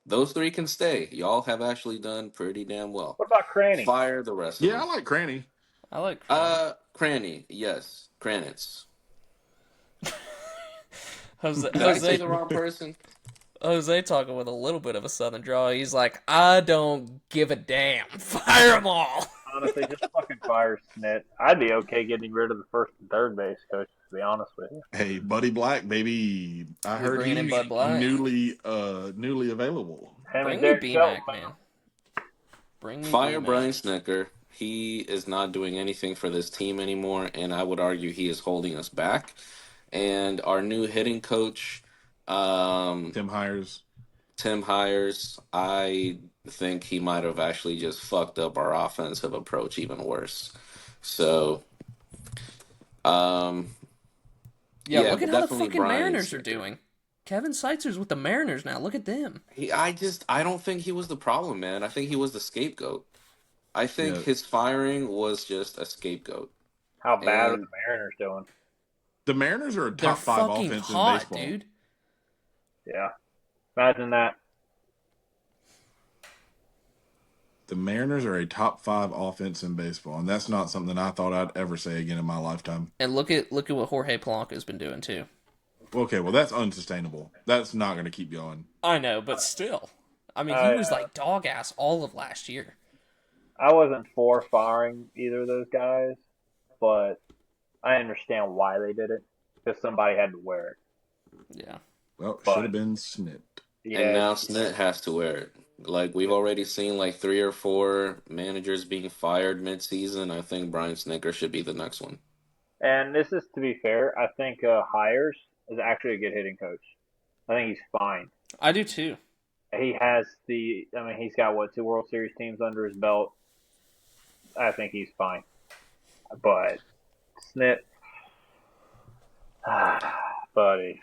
Those three can stay. Y'all have actually done pretty damn well. What about Cranny? Fire the rest of them. Yeah, I like Cranny. I like Cranny. Cranny, yes. Kranitz. Jose, Did I say the wrong person? Jose talking with a little bit of a southern drawl. He's like, I don't give a damn. Fire them all. Honestly, just fucking fire Snit. I'd be okay getting rid of the first and third base coach, to be honest with you. Hey, Buddy Black, baby. I heard he's Bud Black. newly available. Bring me B-Mac, man. Bring me Fire B-Mac. Brian Snitker. He is not doing anything for this team anymore, and I would argue he is holding us back. And our new hitting coach, Tim Hires. I think he might have actually just fucked up our offensive approach even worse. So, yeah, look at how the fucking Mariners are doing. Kevin Seitzer's with the Mariners now. Look at them. I don't think he was the problem, man. I think he was the scapegoat. I think his firing was just a scapegoat. How bad are the Mariners doing? The Mariners are a top 5 offense in baseball, dude. Yeah, imagine that. The Mariners are a top 5 offense in baseball, and that's not something I thought I'd ever say again in my lifetime. And look at what Jorge Polanco's been doing too. Okay, well that's unsustainable. That's not going to keep going. I know, but still, I mean, he was like dog ass all of last year. I wasn't for firing either of those guys, but I understand why they did it because somebody had to wear it. Yeah. Well, should have been Snit. Yeah, and now Snit has to wear it. Like, we've already seen like 3 or 4 managers being fired mid-season. I think Brian Snitker should be the next one. And this is, to be fair, I think Hires is actually a good hitting coach. I think he's fine. I do too. He has he's got 2 World Series teams under his belt. I think he's fine. But Snit, buddy.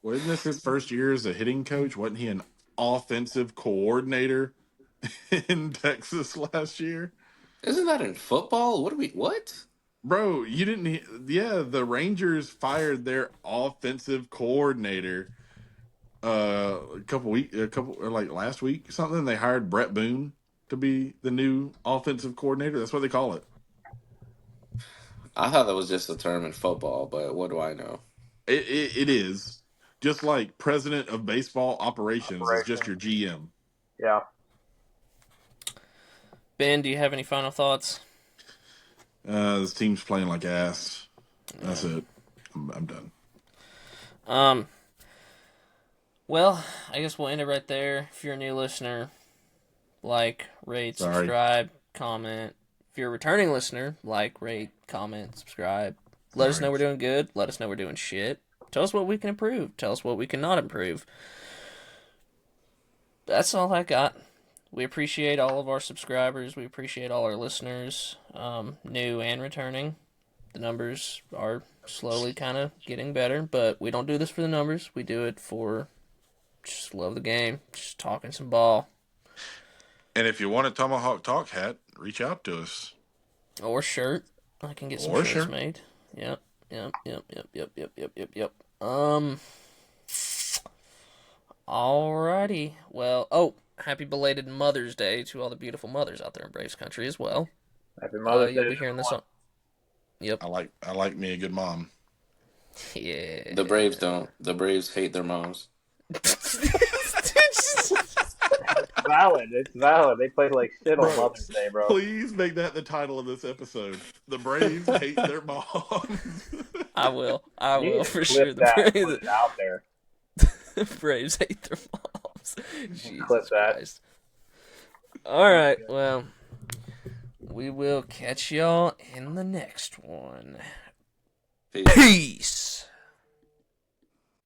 Wasn't this his first year as a hitting coach? Wasn't he an offensive coordinator in Texas last year? Isn't that in football? What? Bro, you didn't. Yeah, the Rangers fired their offensive coordinator last week or something. They hired Brett Boone to be the new offensive coordinator. That's what they call it. I thought that was just a term in football, but what do I know? It is. Just like president of baseball operations is just your GM. Yeah. Ben, do you have any final thoughts? This team's playing like ass. That's it. I'm done. Well, I guess we'll end it right there. If you're a new listener, like, rate, subscribe, comment. If you're a returning listener, like, rate, comment, subscribe. Let us know we're doing good. Let us know we're doing shit. Tell us what we can improve. Tell us what we cannot improve. That's all I got. We appreciate all of our subscribers. We appreciate all our listeners, new and returning. The numbers are slowly kind of getting better, but we don't do this for the numbers. We do it for just love the game, just talking some ball. And if you want a Tomahawk Talk hat, reach out to us. Or shirt. I can get some shirts made. Yep. Alrighty. Well, happy belated Mother's Day to all the beautiful mothers out there in Braves country as well. Happy Mother's Day. You'll be hearing this on. Yep. I like me a good mom. Yeah. The Braves don't. The Braves hate their moms. Valid. It's valid. They play like shit on Mother's Day, bro. Please make that the title of this episode. The Braves hate their moms. I will for sure. Put it out there. The Braves hate their moms. Jesus Clip that. Christ. All right. Well, we will catch y'all in the next one. Peace. Peace.